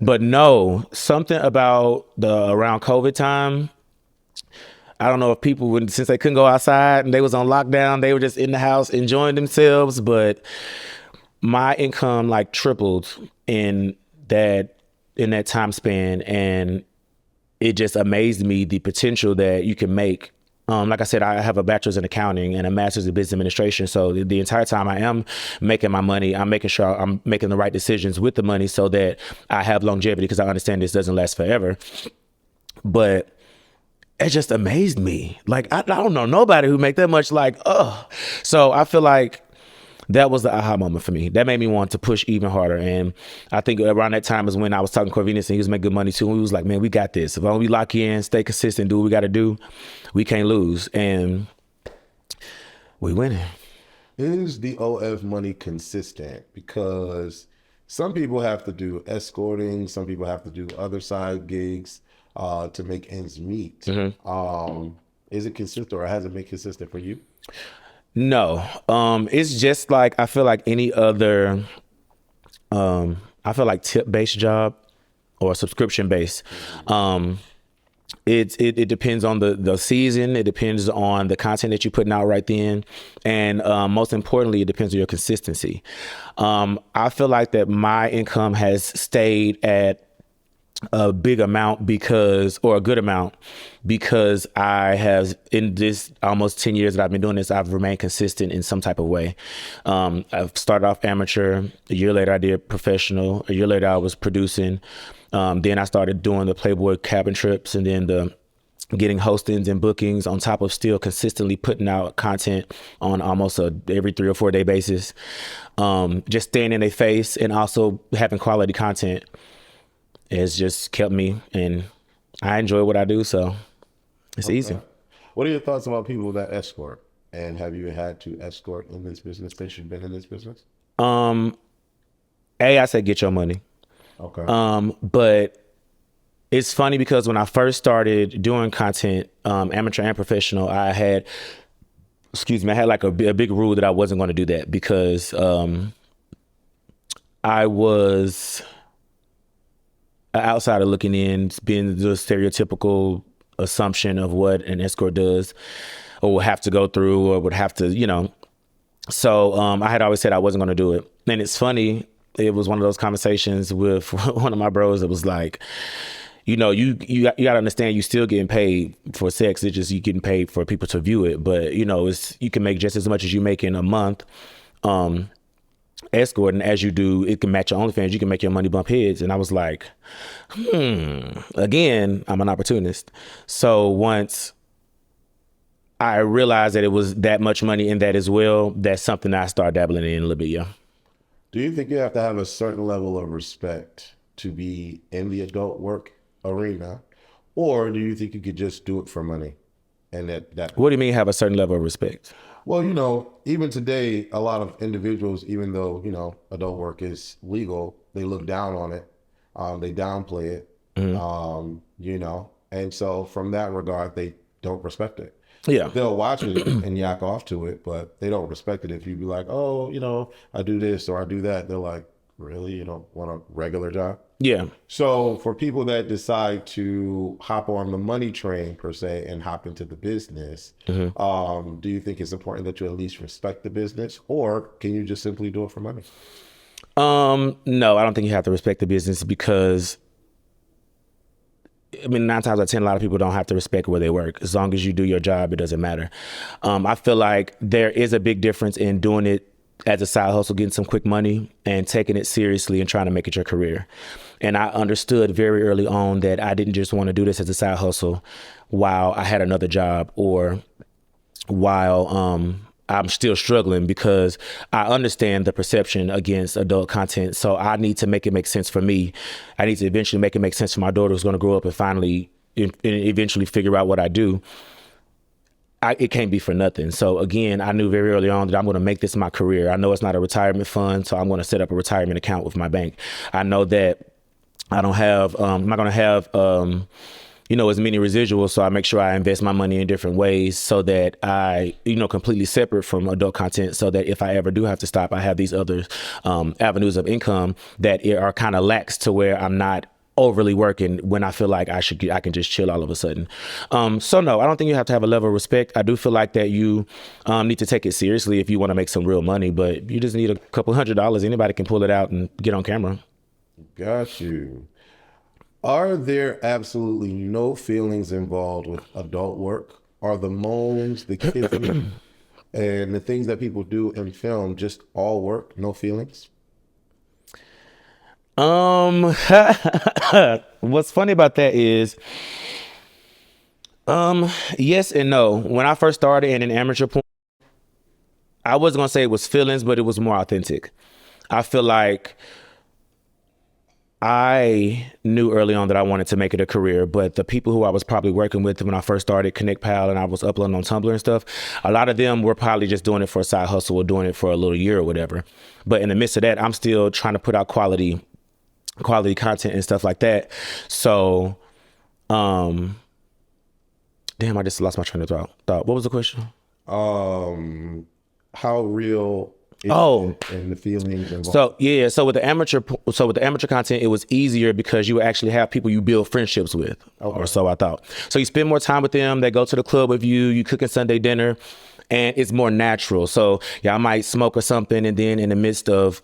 But no, something about around COVID time, I don't know if people would, since they couldn't go outside and they was on lockdown, they were just in the house enjoying themselves, but my income like tripled in that time span, and it just amazed me, the potential that you can make. Like I said, I have a bachelor's in accounting and a master's in business administration. So the entire time I am making my money, I'm making sure I'm making the right decisions with the money so that I have longevity, because I understand this doesn't last forever. But it just amazed me. Like, I don't know nobody who make that much. Like, so I feel like that was the aha moment for me. That made me want to push even harder. And I think around that time is when I was talking to Corvinus, and he was making good money too. And we was like, man, we got this. If only we lock in, stay consistent, do what we got to do, we can't lose. And we winning. Is the OF money consistent? Because some people have to do escorting, some people have to do other side gigs to make ends meet. Is it consistent, or has it been consistent for you? No, it's just like, I feel like any other I feel like tip-based job or subscription-based. It depends on the season. It depends on the content that you're putting out right then, and most importantly, it depends on your consistency. I feel like that my income has stayed at a big amount or a good amount, because I have, in this almost 10 years that I've been doing this, I've remained consistent in some type of way. I've started off amateur. A year later, I did professional. A year later, I was producing. Then I started doing the Playboy cabin trips, and then getting hostings and bookings, on top of still consistently putting out content on almost every 3 or 4 day basis. Just staying in their face and also having quality content has just kept me, and I enjoy what I do, so it's easy. What are your thoughts about people that escort? And have you had to escort in this business since you've been in this business? I say get your money. Okay. But it's funny because when I first started doing content, amateur and professional, I had like a big rule that I wasn't going to do that, because I was an outsider looking in, being the stereotypical assumption of what an escort does or will have to go through or would have to. So I had always said I wasn't going to do it. And it's funny, it was one of those conversations with one of my bros that was like, you got to understand, you still getting paid for sex. It's just you getting paid for people to view it. But, you can make just as much as you make in a month escorting as you do. It can match your OnlyFans. You can make your money bump heads. And I was like, again, I'm an opportunist. So once I realized that it was that much money in that as well, that's something that I started dabbling in a little bit, yeah. Do you think you have to have a certain level of respect to be in the adult work arena, or do you think you could just do it for money? And that What do you mean have a certain level of respect? Well, even today, a lot of individuals, even though, adult work is legal, they look down on it. They downplay it, and so from that regard, they don't respect it. Yeah. They'll watch it and yak off to it, but they don't respect it. If you be like, oh, I do this or I do that, they're like, really? You don't want a regular job? Yeah. So for people that decide to hop on the money train per se and hop into the business, do you think it's important that you at least respect the business, or can you just simply do it for money? No, I don't think you have to respect the business, because 9 times out of 10, a lot of people don't have to respect where they work. As long as you do your job, it doesn't matter. I feel like there is a big difference in doing it as a side hustle, getting some quick money, and taking it seriously and trying to make it your career. And I understood very early on that I didn't just want to do this as a side hustle while I had another job, or while I'm still struggling, because I understand the perception against adult content. So I need to make it make sense for me. I need to eventually make it make sense for my daughter, who's going to grow up and finally eventually figure out what I do. It can't be for nothing. So again, I knew very early on that I'm going to make this my career. I know it's not a retirement fund, so I'm going to set up a retirement account with my bank. I know that I'm not going to have as many residuals, so I make sure I invest my money in different ways so that I, completely separate from adult content, so that if I ever do have to stop, I have these other avenues of income that are kind of lax, to where I'm not overly working when I feel like I can just chill all of a sudden. So no, I don't think you have to have a level of respect. I do feel like that you need to take it seriously if you want to make some real money, but you just need a couple $100. Anybody can pull it out and get on camera. Got you. Are there absolutely no feelings involved with adult work? Are the moans, the kissing, and the things that people do in film just all work, no feelings? What's funny about that is, yes and no. When I first started in an amateur porn, I wasn't gonna say it was feelings, but it was more authentic. I feel like I knew early on that I wanted to make it a career, but the people who I was probably working with when I first started ConnectPal and I was uploading on Tumblr and stuff, a lot of them were probably just doing it for a side hustle or doing it for a little year or whatever. But in the midst of that, I'm still trying to put out quality content and stuff like that. So, damn, I just lost my train of thought. What was the question? How real Oh, and the feelings involved. so with the amateur content, it was easier because you actually have people you build friendships with, or so I thought. So you spend more time with them. They go to the club with you. You cooking Sunday dinner, and it's more natural. So I might smoke or something, and then in the midst of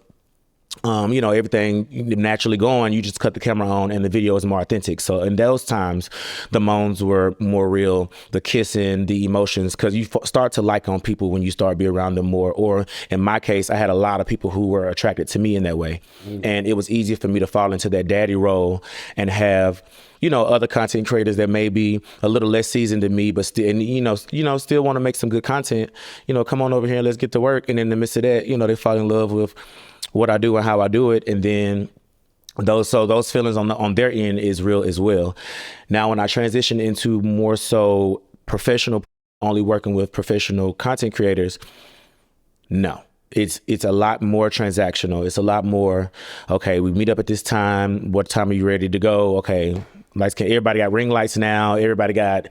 everything naturally going, you just cut the camera on and the video is more authentic. So in those times, the moans were more real, the kissing, the emotions, because you start to like on people when you start being around them more. Or in my case, I had a lot of people who were attracted to me in that way. And it was easier for me to fall into that daddy role and have other content creators that may be a little less seasoned than me, but still, and still want to make some good content. Come on over here and let's get to work. And in the midst of that, they fall in love with what I do and how I do it, and then those feelings on their end is real as well. Now, when I transition into more so professional, only working with professional content creators, no. It's a lot more transactional. It's a lot more, okay, we meet up at this time. What time are you ready to go? Okay, lights. Everybody got ring lights now. Everybody got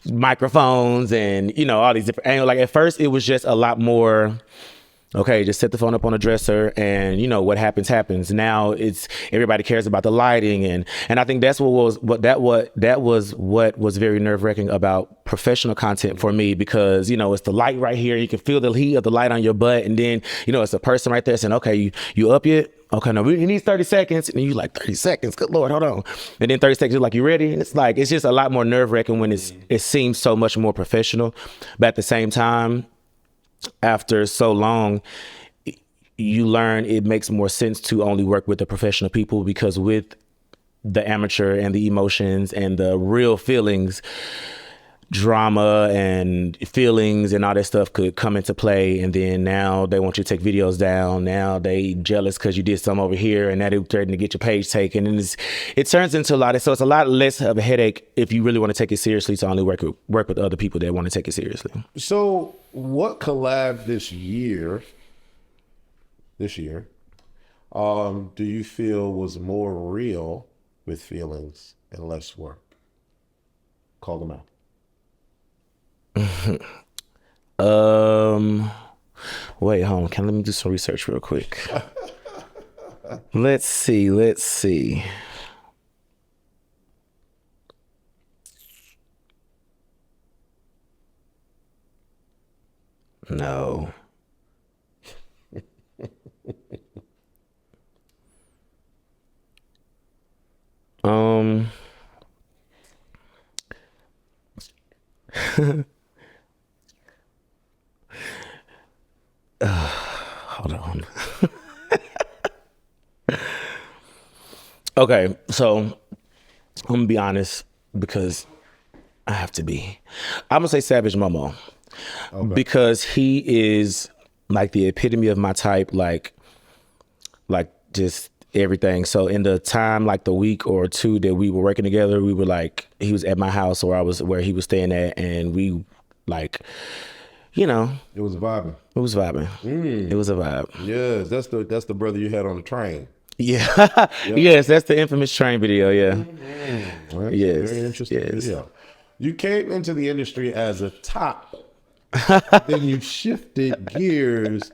microphones and, all these different angles. Like at first, it was just a lot more, okay, just set the phone up on a dresser and what happens. Now it's everybody cares about the lighting and I think that's what was very nerve-wracking about professional content for me, because it's the light right here, you can feel the heat of the light on your butt, and then it's a person right there saying, okay, you up yet? Okay, no, we need 30 seconds. And you like, 30 seconds, good Lord, hold on. And then 30 seconds, you're like, you ready? And it's just a lot more nerve-wracking when it seems so much more professional. But at the same time, after so long, you learn it makes more sense to only work with the professional people, because with the amateur and the emotions and the real feelings, drama and feelings and all that stuff could come into play. And then now they want you to take videos down. Now they jealous because you did some over here, and now they're threatening to get your page taken. And it turns into so it's a lot less of a headache if you really want to take it seriously, to only work with other people that want to take it seriously. So what collab this year, do you feel was more real with feelings and less work? Call them out. Wait, hold on. Let me do some research real quick. Let's see. No. Hold on. Okay, so I'm gonna be honest, because I have to be. I'm gonna say Savage Momo. Okay. Because he is like the epitome of my type, like just everything. So in the time, like the week or two that we were working together, we were like, he was at my house or I was where he was staying at, and we like, it was vibing. It was vibing. It was a vibe. Yes, that's the brother you had on the train. Yeah. Yep. Yes, that's the infamous train video. Yeah. Well, yes. Very interesting video. You came into the industry as a top, then you shifted gears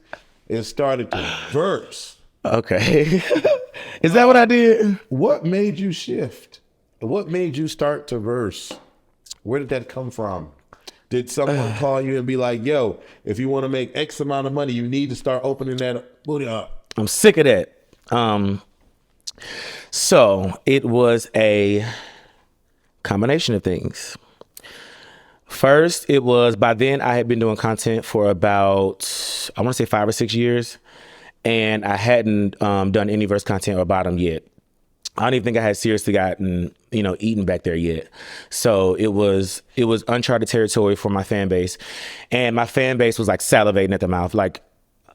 and started to verse. Okay. Is that what I did? What made you shift? What made you start to verse? Where did that come from? Did someone call you and be like, yo, if you want to make X amount of money, you need to start opening that booty up? I'm sick of that. So it was a combination of things. First, it was, by then I had been doing content for about, I want to say 5 or 6 years, and I hadn't done any verse content or bottom yet. I don't even think I had seriously gotten, eaten back there yet. So it was uncharted territory for my fan base, and my fan base was like salivating at the mouth. Like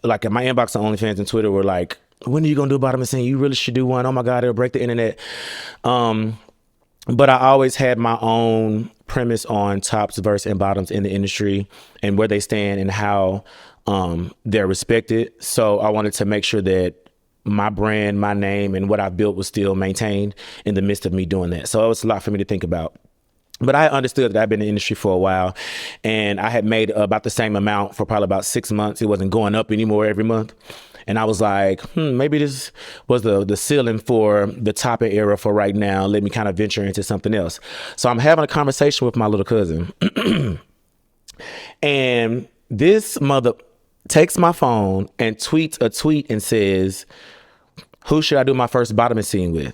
in my inbox on OnlyFans and Twitter were like, when are you gonna do bottom and saying you really should do one? Oh my God, it'll break the internet. But I always had my own premise on tops, verse, and bottoms in the industry and where they stand and how they're respected. So I wanted to make sure that my brand, my name, and what I've built was still maintained in the midst of me doing that. So it was a lot for me to think about. But I understood that I've been in the industry for a while, and I had made about the same amount for probably about 6 months. It wasn't going up anymore every month. And I was like, maybe this was the ceiling for the topic era for right now. Let me kind of venture into something else. So I'm having a conversation with my little cousin. And this mother takes my phone and tweets a tweet and says, who should I do my first bottoming scene with?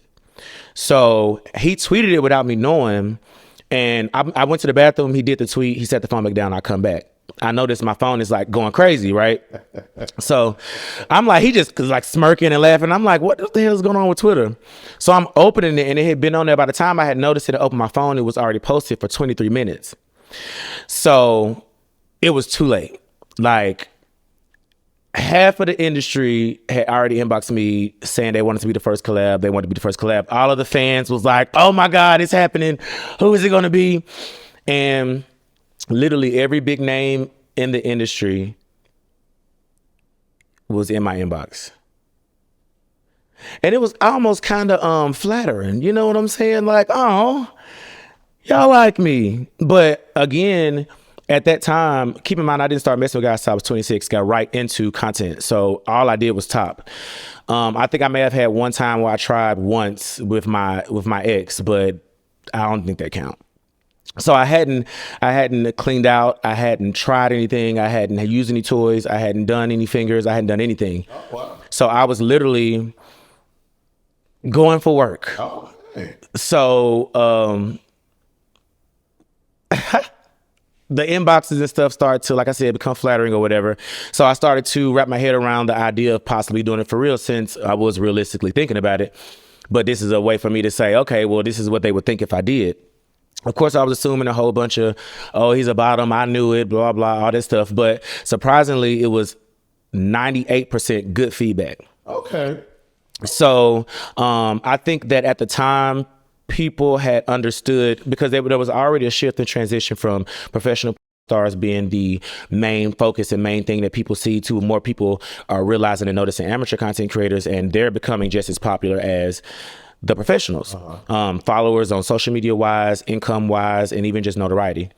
So he tweeted it without me knowing. And I went to the bathroom. He did the tweet. He set the phone back down. I come back. I noticed my phone is like going crazy, right? So I'm like, he just like smirking and laughing. I'm like, what the hell is going on with Twitter? So I'm opening it, and it had been on there. By the time I had noticed it to open my phone, it was already posted for 23 minutes. So it was too late. Like, half of the industry had already inboxed me saying they wanted to be the first collab. They wanted to be the first collab. All of the fans was like, oh my God, it's happening. Who is it going to be? And literally every big name in the industry was in my inbox. And it was almost kind of flattering. You know what I'm saying? Like, oh, y'all like me. But again, at that time, keep in mind, I didn't start messing with guys till I was 26, got right into content. So all I did was top. I think I may have had one time where I tried once with my ex, but I don't think that count. So I hadn't cleaned out. I hadn't tried anything. I hadn't used any toys. I hadn't done any fingers. I hadn't done anything. Oh, wow. So I was literally going for work. Oh, hey. So the inboxes and stuff started to, like I said, become flattering or whatever. So I started to wrap my head around the idea of possibly doing it for real, since I was realistically thinking about it. But this is a way for me to say, okay, well, this is what they would think if I did. Of course, I was assuming a whole bunch of, oh, he's a bottom, I knew it, blah, blah, all this stuff. But surprisingly, it was 98% good feedback. Okay. So I think that at the time, people had understood, because there was already a shift and transition from professional stars being the main focus and main thing that people see, to more people are realizing and noticing amateur content creators, and they're becoming just as popular as the professionals, followers on social media wise, income wise, and even just notoriety.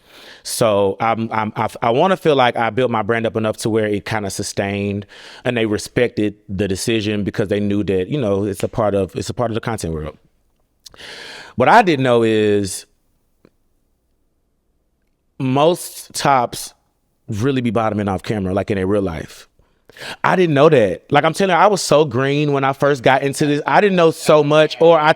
So I want to feel like I built my brand up enough to where it kind of sustained, and they respected the decision because they knew that, you know, it's a part of the content world. What I didn't know is most tops really be bottoming off camera, like in their real life. I didn't know that. Like I'm telling you, I was so green when I first got into this. I didn't know so much, or I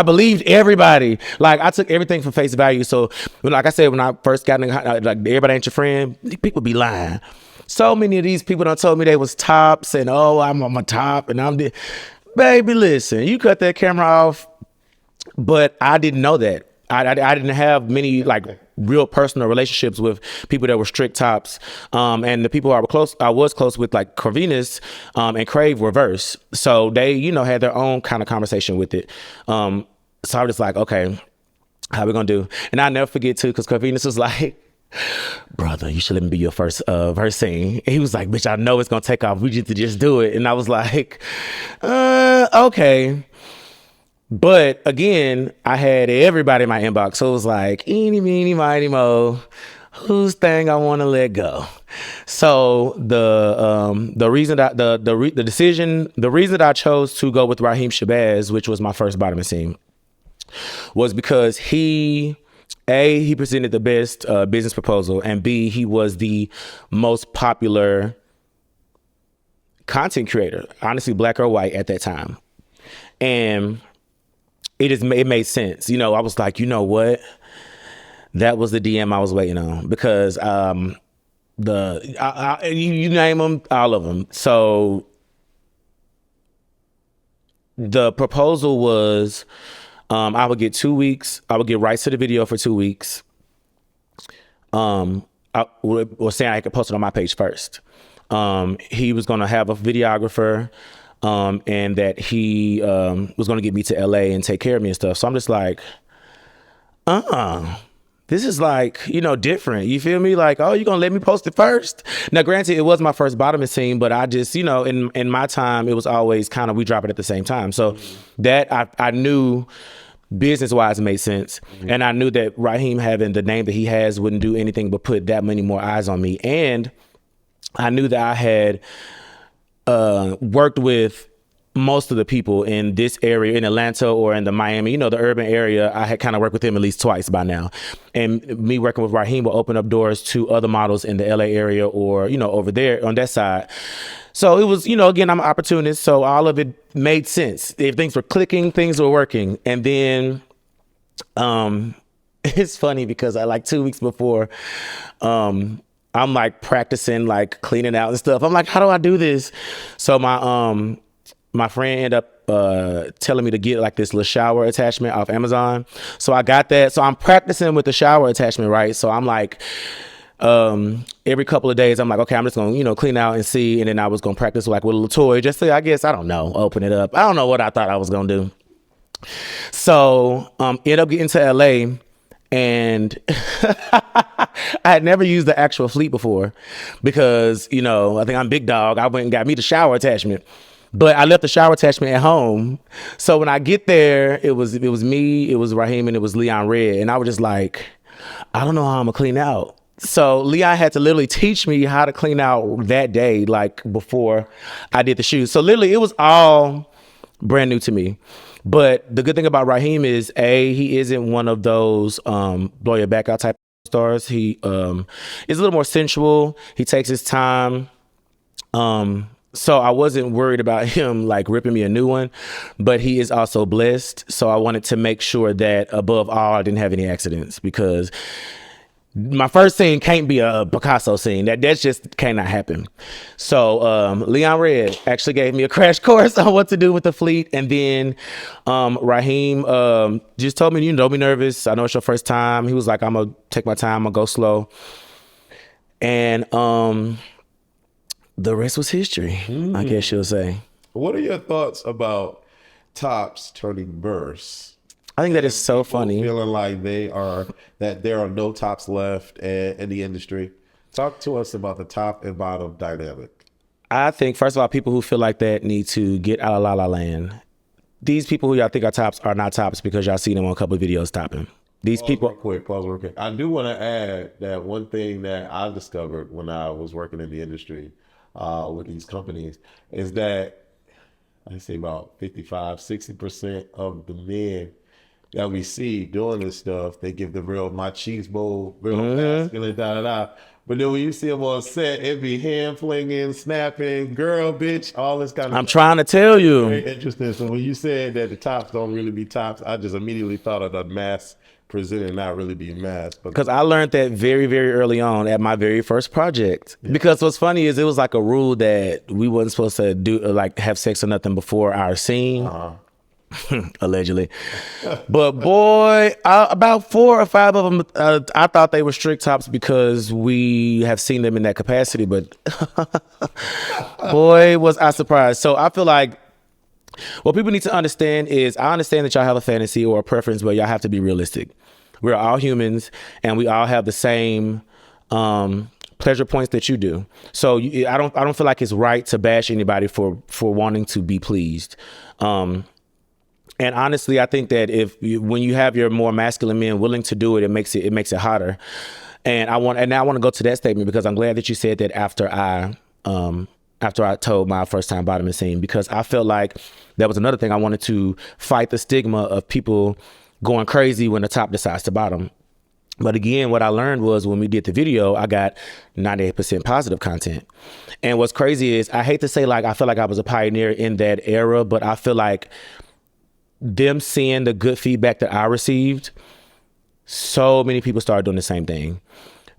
believed everybody. Like I took everything for face value. So like I said, when I first got in, like everybody ain't your friend, people be lying. So many of these people done told me they was tops, and oh, I'm a top, and I'm the baby. Listen, you cut that camera off, but I didn't know that. I didn't have many like real personal relationships with people that were strict tops, and the people I was close with, like Corvinus and Crave, were verse. So they, you know, had their own kind of conversation with it. So I was just like, okay, how we gonna do? And I never forget too, because Corvinus was like, brother, you should let me be your first verse scene. And he was like, bitch, I know it's gonna take off. We need to just do it. And I was like, okay. But again, I had everybody in my inbox. So it was like, eeny, meeny, miny, mo, whose thing I want to let go. So the reason that the reason that I chose to go with Raheem Shabazz, which was my first bottoming scene, was because he presented the best business proposal, and B, he was the most popular content creator, honestly, black or white at that time. And it made sense. You know, I was like, you know what? That was the DM I was waiting on, because you name them, all of them. So the proposal was, I would get 2 weeks. I would get rights to the video for 2 weeks. I was saying I could post it on my page first. He was going to have a videographer, and that he was going to get me to LA and take care of me and stuff. So I'm just like, this is like, you know, different. You feel me? Like, oh, you going to let me post it first? Now, granted, it was my first bottoming scene, but I just, you know, in my time, it was always kind of, we drop it at the same time. So that I knew business wise made sense. And I knew that Raheem having the name that he has wouldn't do anything but put that many more eyes on me. And I knew that I had worked with most of the people in this area, in Atlanta or in the Miami, the urban area. I had kind of worked with him at least twice by now. And me working with Raheem will open up doors to other models in the LA area or, over there on that side. So it was, again, I'm an opportunist. So all of it made sense. If things were clicking, things were working. And then it's funny because I 2 weeks before, I'm practicing, cleaning out and stuff. I'm like, how do I do this? So my friend ended up telling me to get this little shower attachment off Amazon. So I got that. So I'm practicing with the shower attachment, right? So I'm every couple of days, I'm like, okay, I'm just going to, clean out and see. And then I was going to practice with a little toy just to, I guess, I don't know, open it up. I don't know what I thought I was going to do. So ended up getting to LA and I had never used the actual fleet before because, I think I'm big dog. I went and got me the shower attachment. But I left the shower attachment at home. So when I get there, it was me, it was Raheem, and it was Leon Red. And I was just like, I don't know how I'm gonna clean out. So Leon had to literally teach me how to clean out that day, before I did the shoes. So literally it was all brand new to me. But the good thing about Raheem is he isn't one of those blow your back out type of stars. He is a little more sensual. He takes his time. So I wasn't worried about him ripping me a new one, but he is also blessed. So I wanted to make sure that above all, I didn't have any accidents because my first scene can't be a Picasso scene. That just cannot happen. So Leon Red actually gave me a crash course on what to do with the fleet. And then Raheem just told me, don't be nervous. I know it's your first time. He was like, I'm going to take my time. I'm going to go slow. And the rest was history, I guess you'll say. What are your thoughts about tops turning verse? I think that is so funny. Feeling like that there are no tops left in the industry. Talk to us about the top and bottom dynamic. I think, first of all, people who feel like that need to get out of La La Land. These people who y'all think are tops are not tops because y'all seen them on a couple of videos topping. These people. Pause real quick. I do want to add that one thing that I discovered when I was working in the industry with these companies is that I say about 55-60% of the men that we see doing this stuff, they give the real machismo, real masculine, da-da-da. But then when you see them on set, it be hand flinging, snapping, girl, bitch, all this kind of I'm trying to tell you. Very interesting. So when you said that the tops don't really be tops, I just immediately thought of the mass presenting not really being mass. Because I learned that very, very early on at my very first project. Yeah. Because what's funny is it was a rule that we wasn't supposed to do have sex or nothing before our scene. Allegedly. But boy, about 4 or 5 of them, I thought they were strict tops because we have seen them in that capacity. But boy, was I surprised. So I feel like what people need to understand is I understand that y'all have a fantasy or a preference, but y'all have to be realistic. We're all humans and we all have the same pleasure points that you do. So I don't feel like it's right to bash anybody for wanting to be pleased. And honestly, I think that when you have your more masculine men willing to do it, it makes it hotter. And now I want to go to that statement because I'm glad that you said that after I told my first time bottoming scene, because I felt like that was another thing I wanted to fight the stigma of people going crazy when the top decides to bottom. But again, what I learned was when we did the video, I got 98% positive content. And what's crazy is I hate to say I feel like I was a pioneer in that era, but I feel like them seeing the good feedback that I received, so many people started doing the same thing.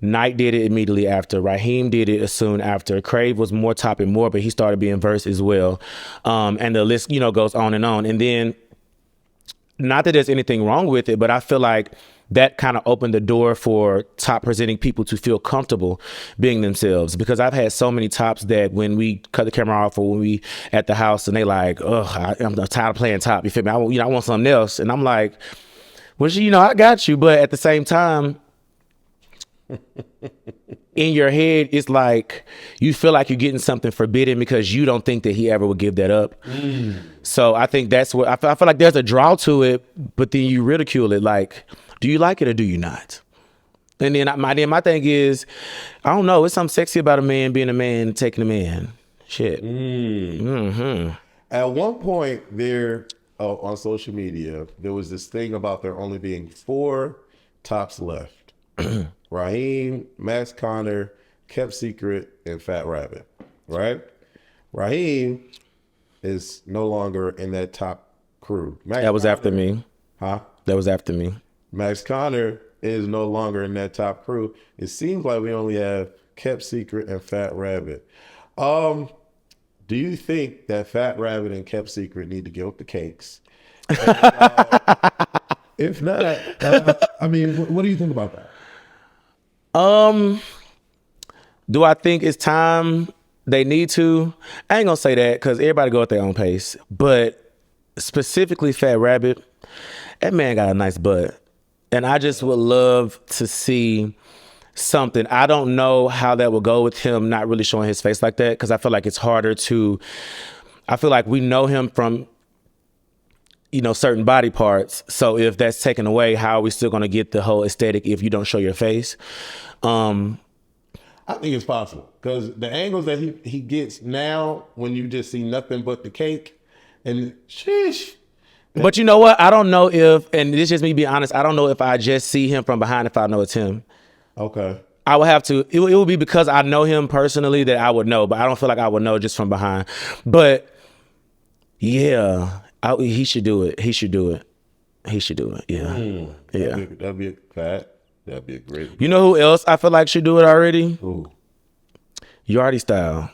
Knight did it immediately after. Raheem did it soon after. Crave was more topping more, but he started being verse as well. And the list, goes on. And then, not that there's anything wrong with it, but I feel like that kind of opened the door for top presenting people to feel comfortable being themselves. Because I've had so many tops that when we cut the camera off or when we at the house and they like, I'm tired of playing top. You feel me? I want something else. And I'm like, well, I got you. But at the same time, in your head, it's like you feel like you're getting something forbidden because you don't think that he ever would give that up. So I think that's what I feel like there's a draw to it, but then you ridicule it. Like, do you like it or do you not? And then my thing is, I don't know. It's something sexy about a man being a man, taking a man. Shit. At one point there on social media, there was this thing about there only being 4 tops left. Raheem, Max Connor, Kept Secret, and Fat Rabbit, right? Raheem is no longer in that top crew. That was after me. Huh? That was after me. Max Connor is no longer in that top crew. It seems like we only have Kept Secret and Fat Rabbit. Do you think that Fat Rabbit and Kept Secret need to give up the cakes? If not, I mean, what do you think about that? Do I think it's time they need to? I ain't gonna say that because everybody go at their own pace. But specifically Fat Rabbit, that man got a nice butt. And I just would love to see something. I don't know how that will go with him not really showing his face like that, because I feel like it's harder to, I feel like we know him from, you know, certain body parts. So if that's taken away, how are we still going to get the whole aesthetic if you don't show your face? I think it's possible because the angles that he gets now, when you just see nothing but the cake, and sheesh. But you know what? I don't know if, and this is just me being honest, I don't know if I just see him from behind if I know it's him. Okay. I would have to, it would be because I know him personally that I would know, but I don't feel like I would know just from behind. But yeah, he should do it. He should do it. He should do it. Yeah. Yeah. That'd be a fat. That'd be a great. You know who else I feel like should do it already? Who? Yardi Style.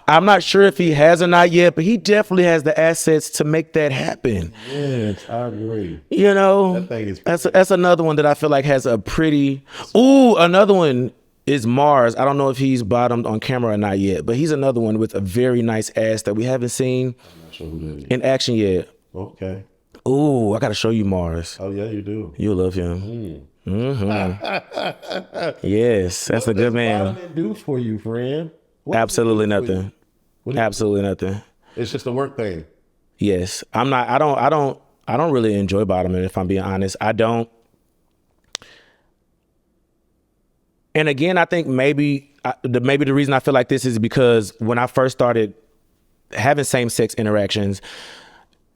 I'm not sure if he has or not yet, but he definitely has the assets to make that happen. Yes, I agree. You know, That thing is that's another one that I feel like has a pretty. Ooh, another one is Mars. I don't know if he's bottomed on camera or not yet, but he's another one with a very nice ass that we haven't seen I'm not sure who that is. in action yet. Okay. Ooh, I gotta show you Mars. Oh yeah, you do. You'll love him. Yes, that's a good man. What does do for you, friend? What Absolutely does it do for nothing. you? Absolutely nothing. It's just a work thing. Yes, I'm not. I don't really enjoy bottoming. If I'm being honest, I don't. And again, I think maybe the reason I feel like this is because when I first started having same-sex interactions,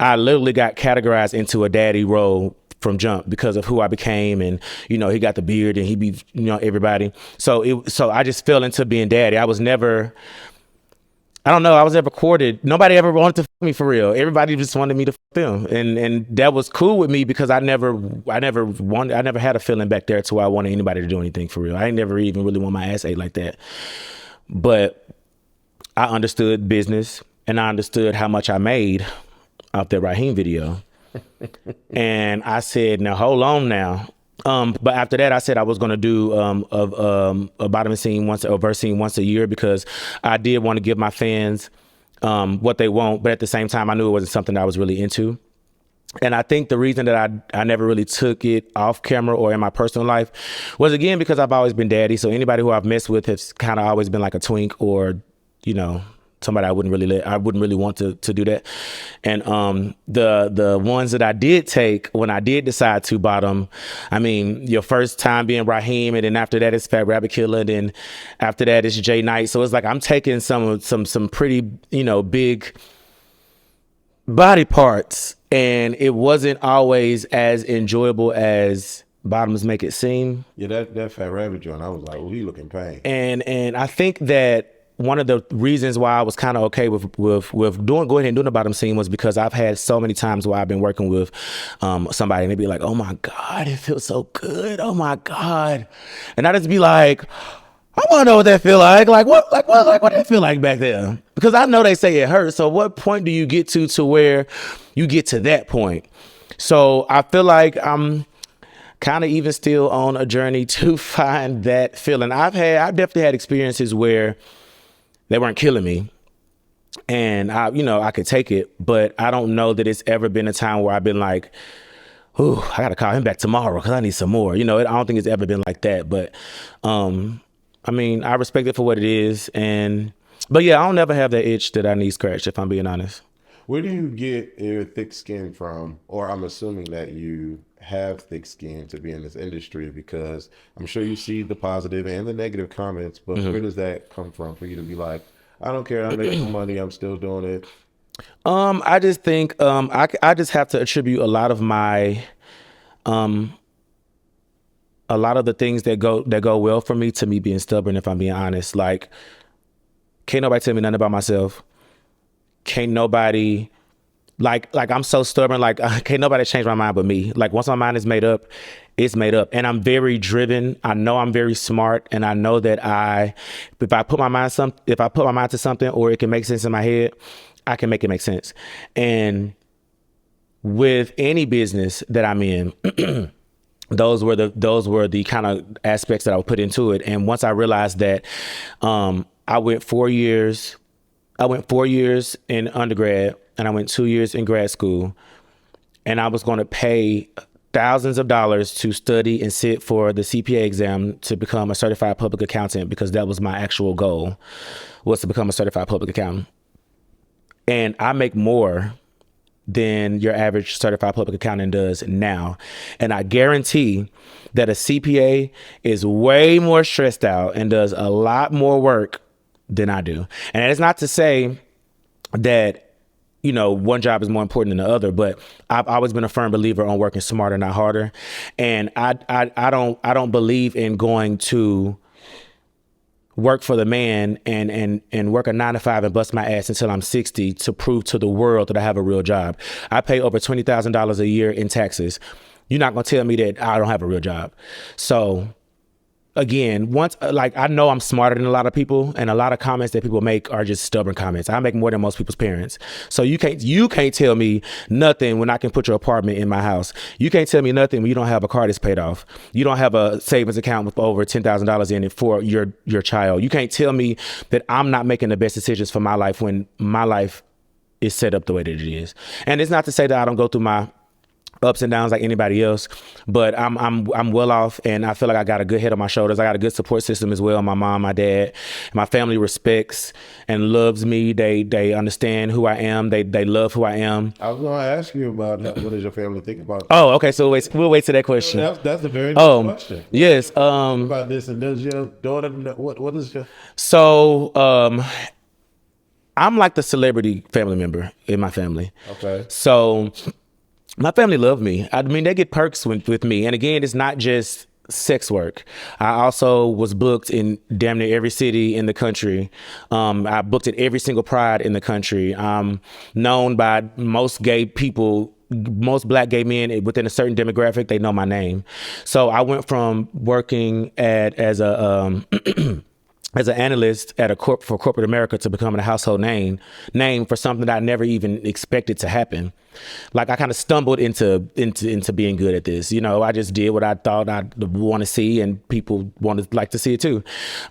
I literally got categorized into a daddy role from jump because of who I became, and you know, he got the beard and he be, you know, everybody. So I just fell into being daddy. I was never, I don't know, I was never courted. Nobody ever wanted to fuck me for real. Everybody just wanted me to fuck them, and that was cool with me because I never had a feeling back there to where I wanted anybody to do anything for real. I ain't never even really want my ass ate like that. But I understood business and I understood how much I made out that Raheem video. And I said, now hold on now. But after that, I said I was going to do a bottom scene once, a verse scene once a year, because I did want to give my fans what they want. But at the same time, I knew it wasn't something that I was really into. And I think the reason that I never really took it off camera or in my personal life was, again, because I've always been daddy. So anybody who I've messed with has kind of always been like a twink, or, you know, somebody I wouldn't really want to do that. And the ones that I did take when I did decide to bottom, I mean, your first time being Raheem, and then after that it's Fat Rabbit Killer, and then after that it's Jay Knight. So it's like I'm taking some pretty, you know, big body parts, and it wasn't always as enjoyable as bottoms make it seem. Yeah, that Fat Rabbit joint, I was like, oh, he looking pain. And I think that one of the reasons why I was kind of okay with going ahead and doing the bottom scene was because I've had so many times where I've been working with somebody and they'd be like, oh my God, it feels so good. Oh my God. And I just be like, I want to know what that feel like. What did it feel like back there? Because I know they say it hurts. So what point do you get to where you get to that point? So I feel like I'm kind of even still on a journey to find that feeling. I've definitely had experiences where they weren't killing me, and I could take it, but I don't know that it's ever been a time where I've been like, ooh, I gotta call him back tomorrow because I need some more. You know, I don't think it's ever been like that. But I mean, I respect it for what it is, but yeah, I don't never have that itch that I need scratched, if I'm being honest. Where do you get your thick skin from? Or I'm assuming that you have thick skin to be in this industry because I'm sure you see the positive and the negative comments, but where does that come from for you to be like, I don't care, I'm making money, I'm still doing it? I just think I just have to attribute a lot of a lot of the things that go well for me to me being stubborn, if I'm being honest. Like, can't nobody tell me nothing about myself. Can't nobody like I'm so stubborn. Like, can't nobody change my mind but me. Like, once my mind is made up, it's made up. And I'm very driven. I know I'm very smart, and I know that if I put my mind to something, or it can make sense in my head, I can make it make sense. And with any business that I'm in, those were the kind of aspects that I would put into it. And once I realized that, I went 4 years. I went 4 years in undergrad, and I went 2 years in grad school, and I was going to pay thousands of dollars to study and sit for the CPA exam to become a certified public accountant, because that was my actual goal, was to become a certified public accountant. And I make more than your average certified public accountant does now. And I guarantee that a CPA is way more stressed out and does a lot more work than I do. And that is not to say that, you know, one job is more important than the other, but I've always been a firm believer on working smarter, not harder. And I don't believe in going to work for the man and work a 9 to 5 and bust my ass until I'm 60 to prove to the world that I have a real job. I pay over $20,000 a year in taxes. You're not going to tell me that I don't have a real job. So again, I know I'm smarter than a lot of people, and a lot of comments that people make are just stubborn comments. I make more than most people's parents. So you can't tell me nothing when I can put your apartment in my house. You can't tell me nothing when you don't have a car that's paid off. You don't have a savings account with over $10,000 in it for your child. You can't tell me that I'm not making the best decisions for my life when my life is set up the way that it is. And it's not to say that I don't go through my ups and downs like anybody else, but I'm well off, and I feel like I got a good head on my shoulders. I got a good support system as well. My mom, my dad, my family respects and loves me. They understand who I am. They love who I am. I was going to ask you about that. What does your family think about that? Oh, okay. So we'll wait to that question. That's a very nice question. Yes. About this, and does your daughter know, what is your? So I'm like the celebrity family member in my family. Okay. So my family love me. I mean, they get perks with me. And again, it's not just sex work. I also was booked in damn near every city in the country. I booked at every single Pride in the country. I'm known by most gay people, most black gay men within a certain demographic. They know my name. So I went from working as an analyst at for corporate America to becoming a household name for something that I never even expected to happen. Like, I kind of stumbled into being good at this. You know, I just did what I thought I'd want to see, and people like to see it too.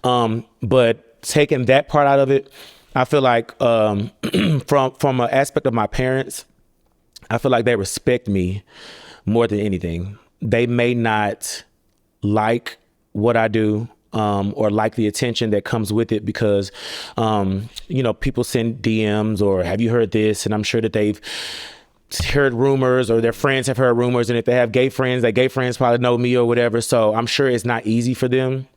But taking that part out of it, I feel like from an aspect of my parents, I feel like they respect me more than anything. They may not like what I do, or like the attention that comes with it, because, you know, people send DMs or have you heard this? And I'm sure that they've heard rumors, or their friends have heard rumors. And if they have gay friends, their gay friends probably know me or whatever. So I'm sure it's not easy for them.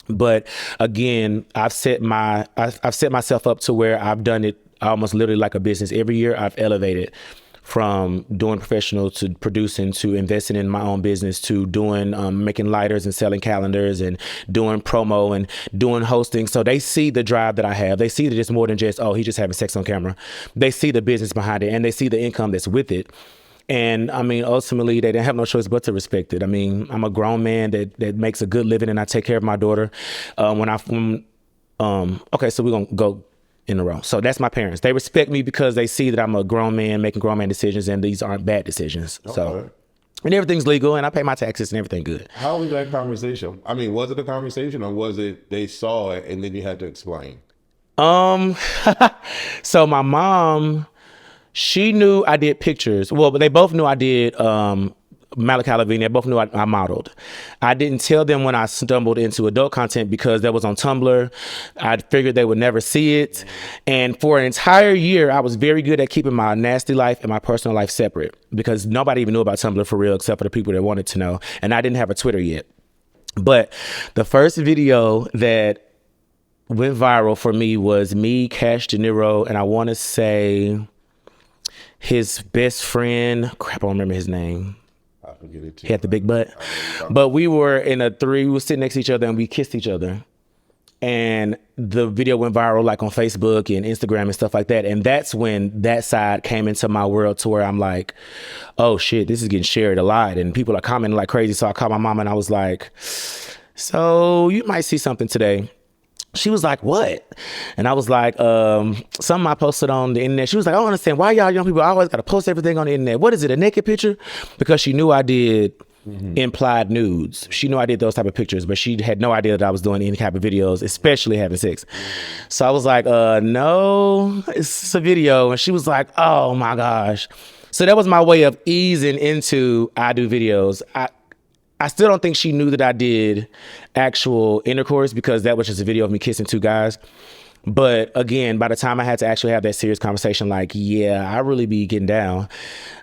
But again, I've set myself up to where I've done it almost literally like a business. Every year I've elevated from doing professional to producing to investing in my own business to doing making lighters and selling calendars and doing promo and doing hosting. So they see the drive that I have. They see that it's more than just, oh, he's just having sex on camera. They see the business behind it, and they see the income that's with it. And I mean, ultimately, they didn't have no choice but to respect it. I mean, I'm a grown man that makes a good living, and I take care of my daughter. Okay, so we're gonna go in a row. So that's my parents. They respect me because they see that I'm a grown man making grown man decisions, and these aren't bad decisions. Okay. So, and everything's legal, and I pay my taxes and everything good. How was that conversation? I mean, was it a conversation, or was it they saw it and then you had to explain? So my mom, she knew I did pictures. Well, but they both knew I did Milan Christopher, both knew I modeled. I didn't tell them when I stumbled into adult content because that was on Tumblr. I figured they would never see it. And for an entire year, I was very good at keeping my nasty life and my personal life separate because nobody even knew about Tumblr for real except for the people that wanted to know. And I didn't have a Twitter yet. But the first video that went viral for me was me, Cash De Niro, and I want to say his best friend. Crap, I don't remember his name. I forget it too. He had the big butt. But we were we were sitting next to each other and we kissed each other. And the video went viral like on Facebook and Instagram and stuff like that. And that's when that side came into my world to where I'm like, oh shit, this is getting shared a lot. And people are commenting like crazy. So I called my mom and I was like, so you might see something today. She was like, what? And I was like, something I posted on the internet. She was like, I don't understand why y'all young people always got to post everything on the internet. What is it, a naked picture? Because she knew I did implied nudes. She knew I did those type of pictures, but she had no idea that I was doing any type of videos, especially having sex. So I was like, no, it's a video. And she was like, oh my gosh. So that was my way of easing into I do videos. I still don't think she knew that I did actual intercourse because that was just a video of me kissing two guys. But again, by the time I had to actually have that serious conversation, like, yeah, I really be getting down.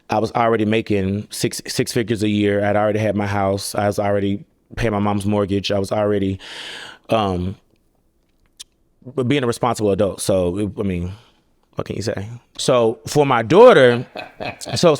I was already making six figures a year. I'd already had my house. I was already paying my mom's mortgage. I was already being a responsible adult. So, I mean, what can you say? So for my daughter, so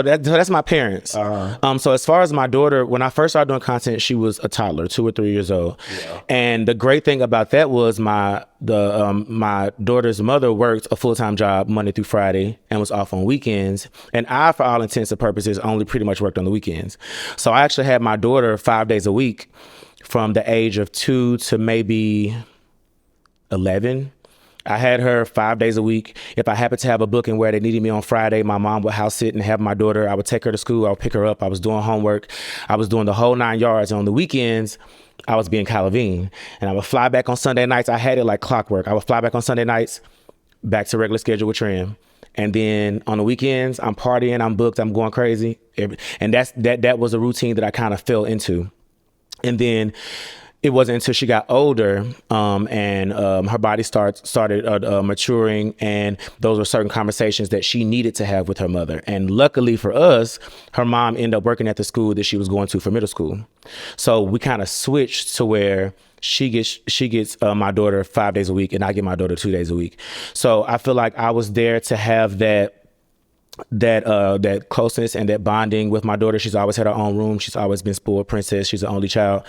that's my parents. So as far as my daughter, when I first started doing content, she was a toddler, 2 or 3 years old. Yeah. And the great thing about that was my daughter's mother worked a full-time job Monday through Friday and was off on weekends. And I, for all intents and purposes, only pretty much worked on the weekends. So I actually had my daughter 5 days a week from the age of 2 to maybe 11. I had her 5 days a week. If I happened to have a booking where they needed me on Friday, my mom would house sit and have my daughter. I would take her to school. I would pick her up. I was doing homework. I was doing the whole 9 yards. And on the weekends, I was being KHILAVENE. And I would fly back on Sunday nights. I had it like clockwork. I would fly back on Sunday nights, back to regular schedule with Trim. And then on the weekends, I'm partying, I'm booked, I'm going crazy. And that was a routine that I kind of fell into. And then it wasn't until she got older and her body started maturing, and those were certain conversations that she needed to have with her mother. And luckily for us, her mom ended up working at the school that she was going to for middle school. So we kind of switched to where she gets my daughter 5 days a week and I get my daughter 2 days a week. So I feel like I was there to have that closeness and that bonding with my daughter. She's always had her own room. She's always been spoiled princess. She's the only child.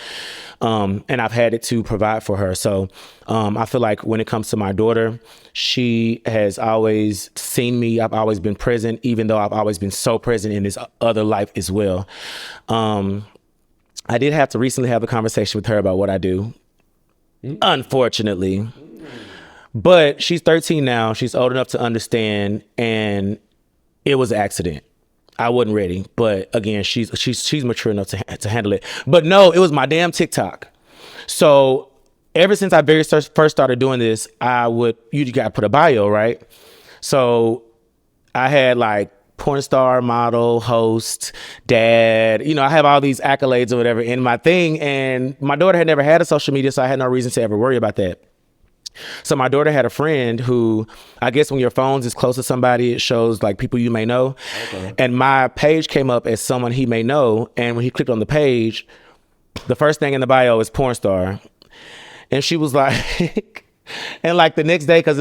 And I've had it to provide for her. So I feel like when it comes to my daughter, she has always seen me. I've always been present, even though I've always been so present in this other life as well. I did have to recently have a conversation with her about what I do, unfortunately. But she's 13 now. She's old enough to understand, and it was an accident. I wasn't ready, but again, she's mature enough to handle it. But no, it was my damn TikTok. So ever since I first started doing this, you got to put a bio, right? So I had like porn star, model, host, dad. I have all these accolades or whatever in my thing, and my daughter had never had a social media, so I had no reason to ever worry about that. So my daughter had a friend who, I guess when your phone's is close to somebody, it shows like people you may know. Okay. And my page came up as someone he may know. And when he clicked on the page, the first thing in the bio is porn star. And she was like, and like the next day, because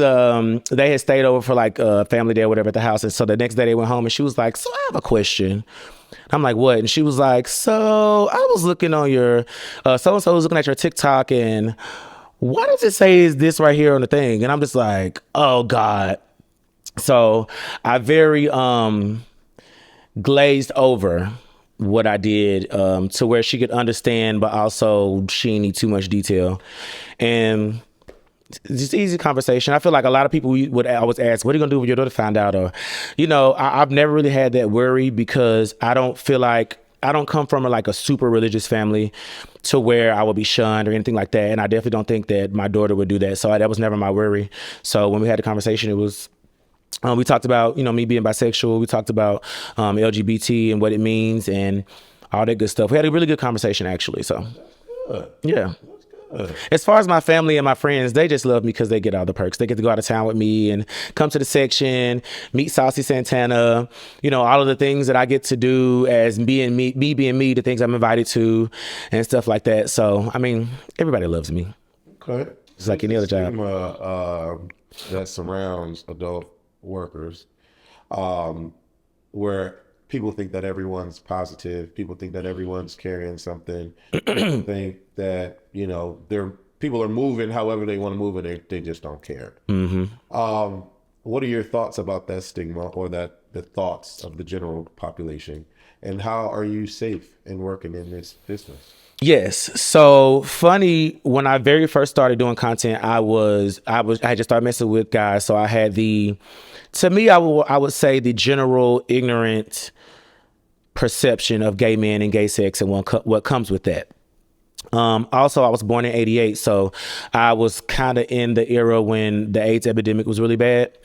they had stayed over for like a family day or whatever at the house. And so the next day they went home and she was like, so I have a question. I'm like, what? And she was like, so I was looking on your, so-and-so was looking at your TikTok, and why does it say is this right here on the thing? And I'm just like, oh God. So I very glazed over what I did to where she could understand, but also she didn't need too much detail. And just easy conversation. I feel like a lot of people would always ask, what are you gonna do when your daughter find out? Or, I've never really had that worry because I don't feel like, I don't come from a super religious family to where I would be shunned or anything like that. And I definitely don't think that my daughter would do that. So that was never my worry. So when we had the conversation, it was, we talked about, me being bisexual. We talked about LGBT and what it means. And all that good stuff. We had a really good conversation, actually. So, Good. yeah. Good. As far as my family and my friends, they just love me because they get all the perks. They get to go out of town with me and come to the section, meet Saucy Santana, all of the things that I get to do as being me being me, the things I'm invited to and stuff like that. So, I mean, everybody loves me. Okay. It's like any other job. That surrounds adult workers, where people think that everyone's positive. People think that everyone's carrying something. People think that people are moving however they want to move, and they just don't care. What are your thoughts about that stigma, or the thoughts of the general population, and how are you safe in working in this business? Yes. So funny, when I very first started doing content, I had just started messing with guys. So I had to me, I would say the general ignorant perception of gay men and gay sex and what comes with that. Also, I was born in '88, so I was kind of in the era when the AIDS epidemic was really bad.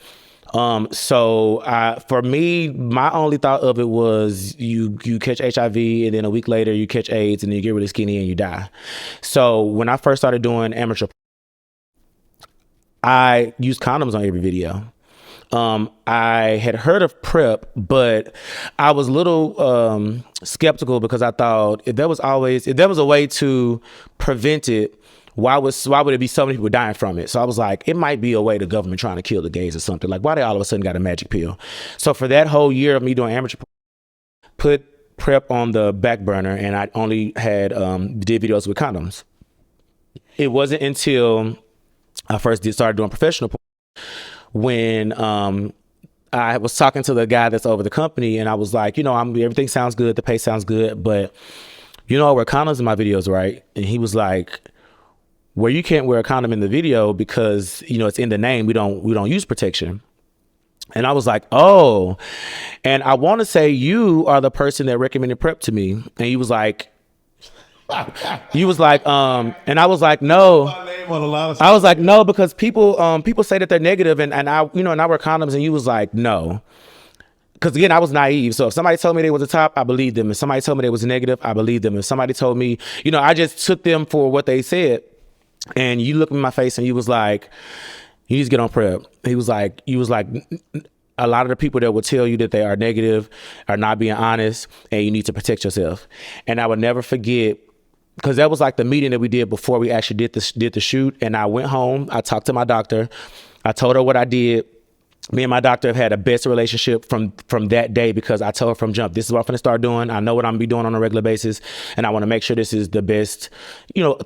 For me, my only thought of it was you catch HIV, and then a week later you catch AIDS, and then you get really skinny and you die. So when I first started doing amateur, I used condoms on every video. I had heard of PrEP, but I was a little skeptical because I thought if there was a way to prevent it, why would it be so many people dying from it? So I was like, it might be a way the government trying to kill the gays or something. Like, why they all of a sudden got a magic pill? So for that whole year of me doing amateur, put PrEP on the back burner, and I only had did videos with condoms. It wasn't until I first started doing professional porn when I was talking to the guy that's over the company, and I was like, everything sounds good, the pay sounds good, but I wear condoms in my videos, right? And he was like, well, you can't wear a condom in the video because it's in the name. We don't use protection. And I was like, oh, and I want to say you are the person that recommended PrEP to me. And he was like, and I was like, no. I was like, no, because people say that they're negative, and I and I wear condoms, and you was like, no. Because again, I was naive. So if somebody told me they was a top, I believed them. If somebody told me they was negative, I believed them. If somebody told me, I just took them for what they said. And you looked in my face and you was like, you need to get on PrEP. He was like, a lot of the people that will tell you that they are negative are not being honest, and you need to protect yourself. And I would never forget, because that was like the meeting that we did before we actually did the shoot. And I went home, I talked to my doctor, I told her what I did. Me and my doctor have had a best relationship from that day, because I told her from jump, this is what I'm going to start doing. I know what I'm going to be doing on a regular basis, and I want to make sure this is the best,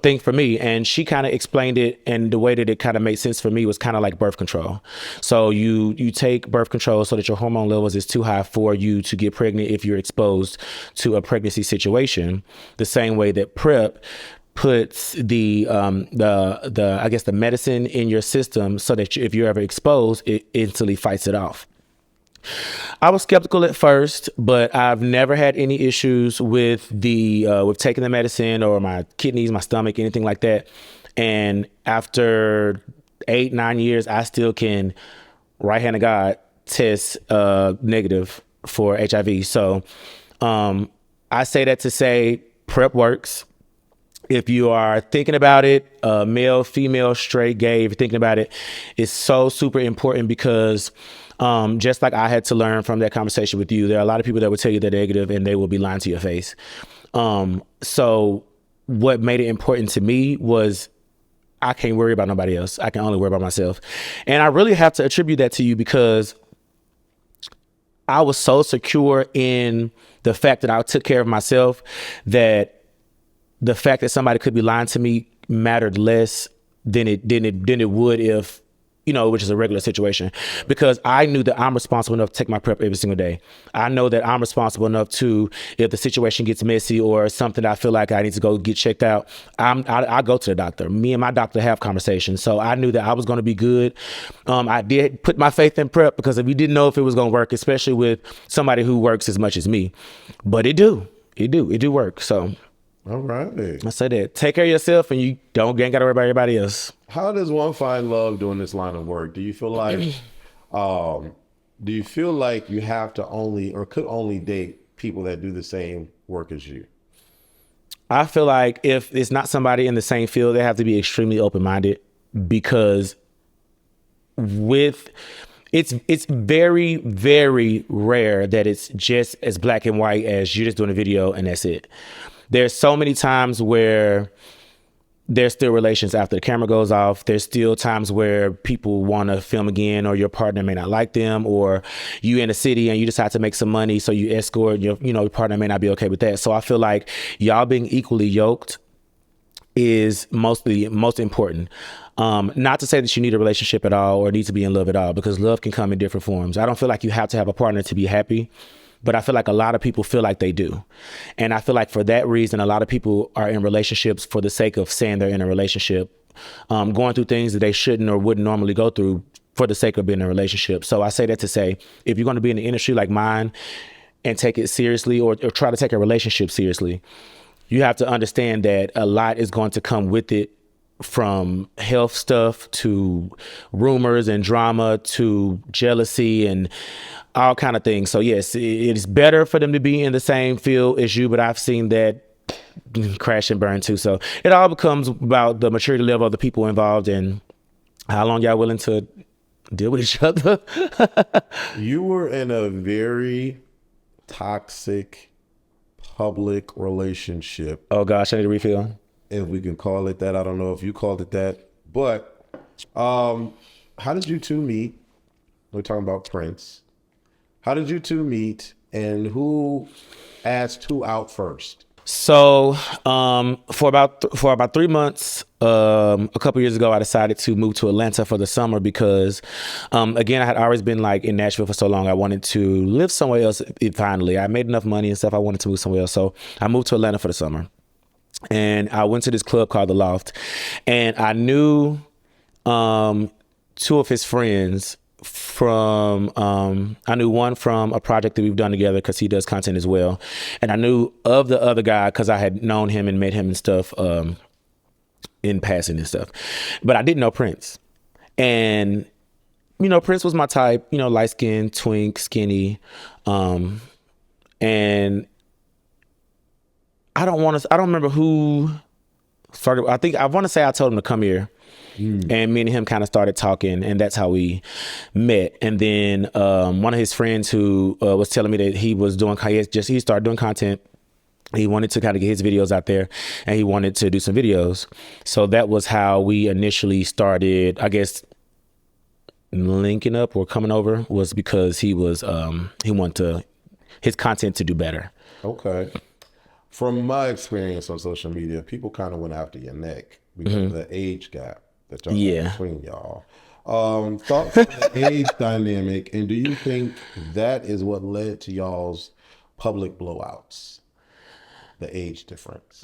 thing for me. And she kind of explained it, and the way that it kind of made sense for me was kind of like birth control. So you take birth control so that your hormone levels is too high for you to get pregnant if you're exposed to a pregnancy situation, the same way that PrEP puts the medicine in your system so that if you're ever exposed, it instantly fights it off. I was skeptical at first, but I've never had any issues with with taking the medicine or my kidneys, my stomach, anything like that. And after 8-9 years, I still can, right hand of God, test negative for HIV. So I say that to say PrEP works. If you are thinking about it, male, female, straight, gay, if you're thinking about it, it's so super important, because just like I had to learn from that conversation with you, there are a lot of people that will tell you they're negative and they will be lying to your face. So what made it important to me was I can't worry about nobody else. I can only worry about myself. And I really have to attribute that to you, because I was so secure in the fact that I took care of myself, that the fact that somebody could be lying to me mattered less than it would if, which is a regular situation, because I knew that I'm responsible enough to take my PrEP every single day. I know that I'm responsible enough to, if the situation gets messy or something I feel like I need to go get checked out, I go to the doctor. Me and my doctor have conversations. So I knew that I was going to be good. I did put my faith in PrEP, because we didn't know if it was going to work, especially with somebody who works as much as me. But it do work. So. All right. I say that. Take care of yourself, and you ain't got to worry about everybody else. How does one find love doing this line of work? Do you feel like you have to only, or could only date people that do the same work as you? I feel like if it's not somebody in the same field, they have to be extremely open-minded, because it's very, very rare that it's just as black and white as you're just doing a video and that's it. There's so many times where there's still relations after the camera goes off. There's still times where people want to film again, or your partner may not like them, or you in a city and you decide to make some money, so you escort your partner may not be okay with that. So I feel like y'all being equally yoked is most important. Not to say that you need a relationship at all or need to be in love at all, because love can come in different forms. I don't feel like you have to have a partner to be happy, but I feel like a lot of people feel like they do. And I feel like for that reason, a lot of people are in relationships for the sake of saying they're in a relationship, going through things that they shouldn't or wouldn't normally go through for the sake of being in a relationship. So I say that to say, if you're going to be in an industry like mine and take it seriously, or try to take a relationship seriously, you have to understand that a lot is going to come with it, from health stuff to rumors and drama to jealousy and all kind of things. So yes, it is better for them to be in the same field as you, but I've seen that crash and burn too. So it all becomes about the maturity level of the people involved and how long y'all willing to deal with each other. You were in a very toxic public relationship. Oh gosh, I need a refill. If we can call it that. I don't know if you called it that, but how did you two meet? We're talking about Prince. How did you two meet, and who asked who out first? So for about 3 months, a couple years ago, I decided to move to Atlanta for the summer because, again, I had always been like in Nashville for so long. I wanted to live somewhere else. Finally, I made enough money and stuff. I wanted to move somewhere else, so I moved to Atlanta for the summer. And I went to this club called The Loft, and I knew two of his friends from, I knew one from a project that we've done together because he does content as well. And I knew of the other guy because I had known him and met him and stuff in passing and stuff. But I didn't know Prince. And, Prince was my type, light skinned, twink, skinny. And I don't remember who started. I want to say I told him to come here, and me and him kind of started talking, and that's how we met. And then one of his friends who was telling me that he started doing content. He wanted to kind of get his videos out there, and he wanted to do some videos. So that was how we initially started, I guess, linking up or coming over, was because he wanted his content to do better. Okay. From my experience on social media, people kind of went after your neck because of the age gap that y'all have between y'all. Thoughts on the age dynamic, and do you think that is what led to y'all's public blowouts? The age difference.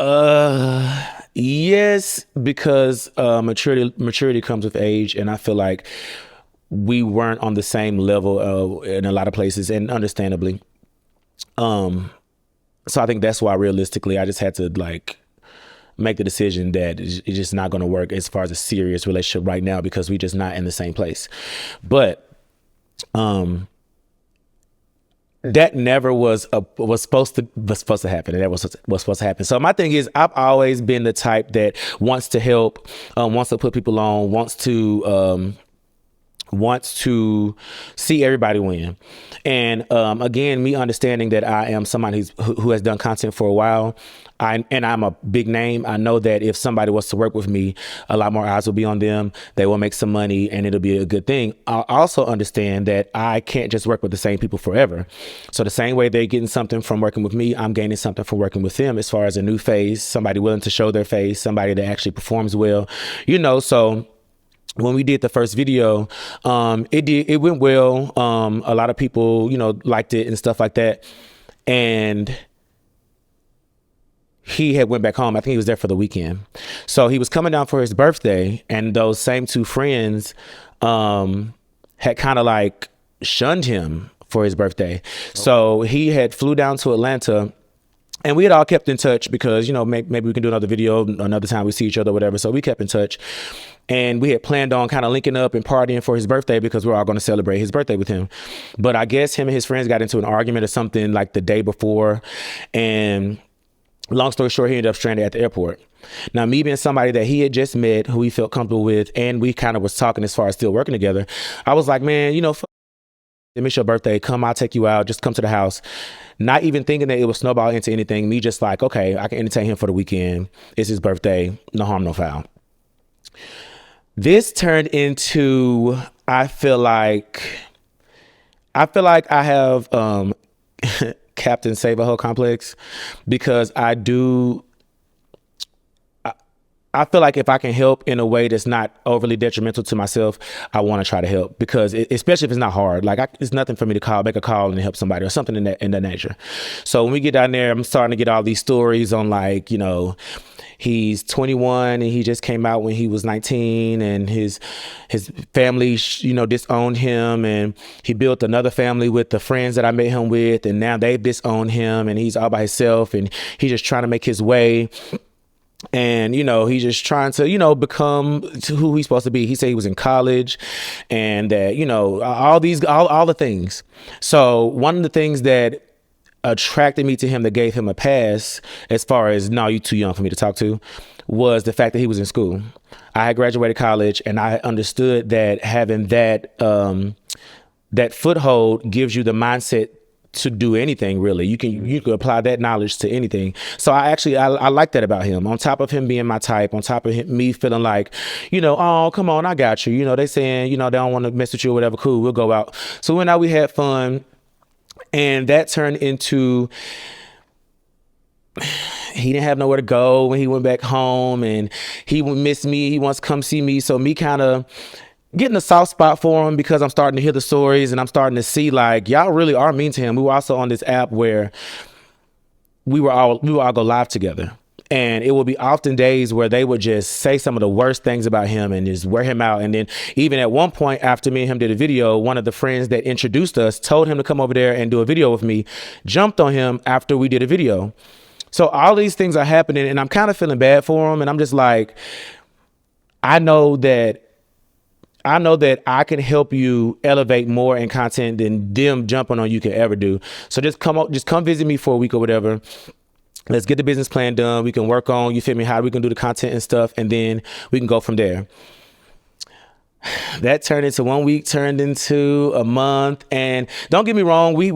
Yes, because maturity comes with age, and I feel like we weren't on the same level in a lot of places, and understandably. So I think that's why realistically I just had to make the decision that it's just not going to work as far as a serious relationship right now, because we're just not in the same place. But that never was supposed to happen, and that was supposed to happen. So my thing is, I've always been the type that wants to help, wants to put people on, wants to see everybody win. And again, me understanding that I am somebody who has done content for a while, and I'm a big name, I know that if somebody was to work with me, a lot more eyes will be on them. They will make some money, and it'll be a good thing. I also understand that I can't just work with the same people forever. So the same way they're getting something from working with me, I'm gaining something from working with them, as far as a new face, somebody willing to show their face, somebody that actually performs well, so when we did the first video, it went well. A lot of people, liked it and stuff like that. And he had went back home. I think he was there for the weekend. So he was coming down for his birthday, and those same two friends had kind of shunned him for his birthday. Okay. So he had flew down to Atlanta. And we had all kept in touch because, maybe we can do another video another time we see each other, whatever. So we kept in touch. And we had planned on kind of linking up and partying for his birthday because we're all going to celebrate his birthday with him. But I guess him and his friends got into an argument or something like the day before. And long story short, he ended up stranded at the airport. Now, me being somebody that he had just met, who he felt comfortable with, and we kind of was talking as far as still working together, I was like, man, you know, it's your birthday. Come, I'll take you out. Just come to the house. Not even thinking that it would snowball into anything. Me just like, okay, I can entertain him for the weekend. It's his birthday. No harm, no foul. This turned into, I feel like I have Captain Save-A-Ho complex, because I feel like if I can help in a way that's not overly detrimental to myself, I want to try to help, because especially if it's not hard. Like it's nothing for me to make a call and help somebody or something in that nature. So when we get down there, I'm starting to get all these stories on, like, you know, he's 21 and he just came out when he was 19, and his family, you know, disowned him, and he built another family with the friends that I met him with, and now they've disowned him, and he's all by himself, and he's just trying to make his way. And, you know, he's just trying to, you know, become who he's supposed to be. He said he was in college, and that, you know, all the things. So one of the things that attracted me to him, that gave him a pass as far as, no, you too young for me to talk to, was the fact that he was in school. I had graduated college, and I understood that having that foothold gives you the mindset to do anything, really. You can apply that knowledge to anything. So I like that about him. On top of him being my type, on top of me feeling like, you know, oh, come on, I got you. You know, they saying, you know, they don't want to mess with you or whatever. Cool, we'll go out. So we went out, we had fun, and that turned into, he didn't have nowhere to go when he went back home, and he would miss me. He wants to come see me. So me kind of getting a soft spot for him, because I'm starting to hear the stories, and I'm starting to see, like, y'all really are mean to him. We were also on this app where we would all go live together, and it would be often days where they would just say some of the worst things about him and just wear him out. And then even at one point, after me and him did a video, one of the friends that introduced us told him to come over there and do a video with me, jumped on him after we did a video. So all these things are happening, and I'm kind of feeling bad for him. And I'm just like, I know that I can help you elevate more in content than them jumping on you can ever do. So just come visit me for a week or whatever. Let's get the business plan done. We can work on, you feel me, how we can do the content and stuff, and then we can go from there. That turned into 1 week, turned into a month, and don't get me wrong, we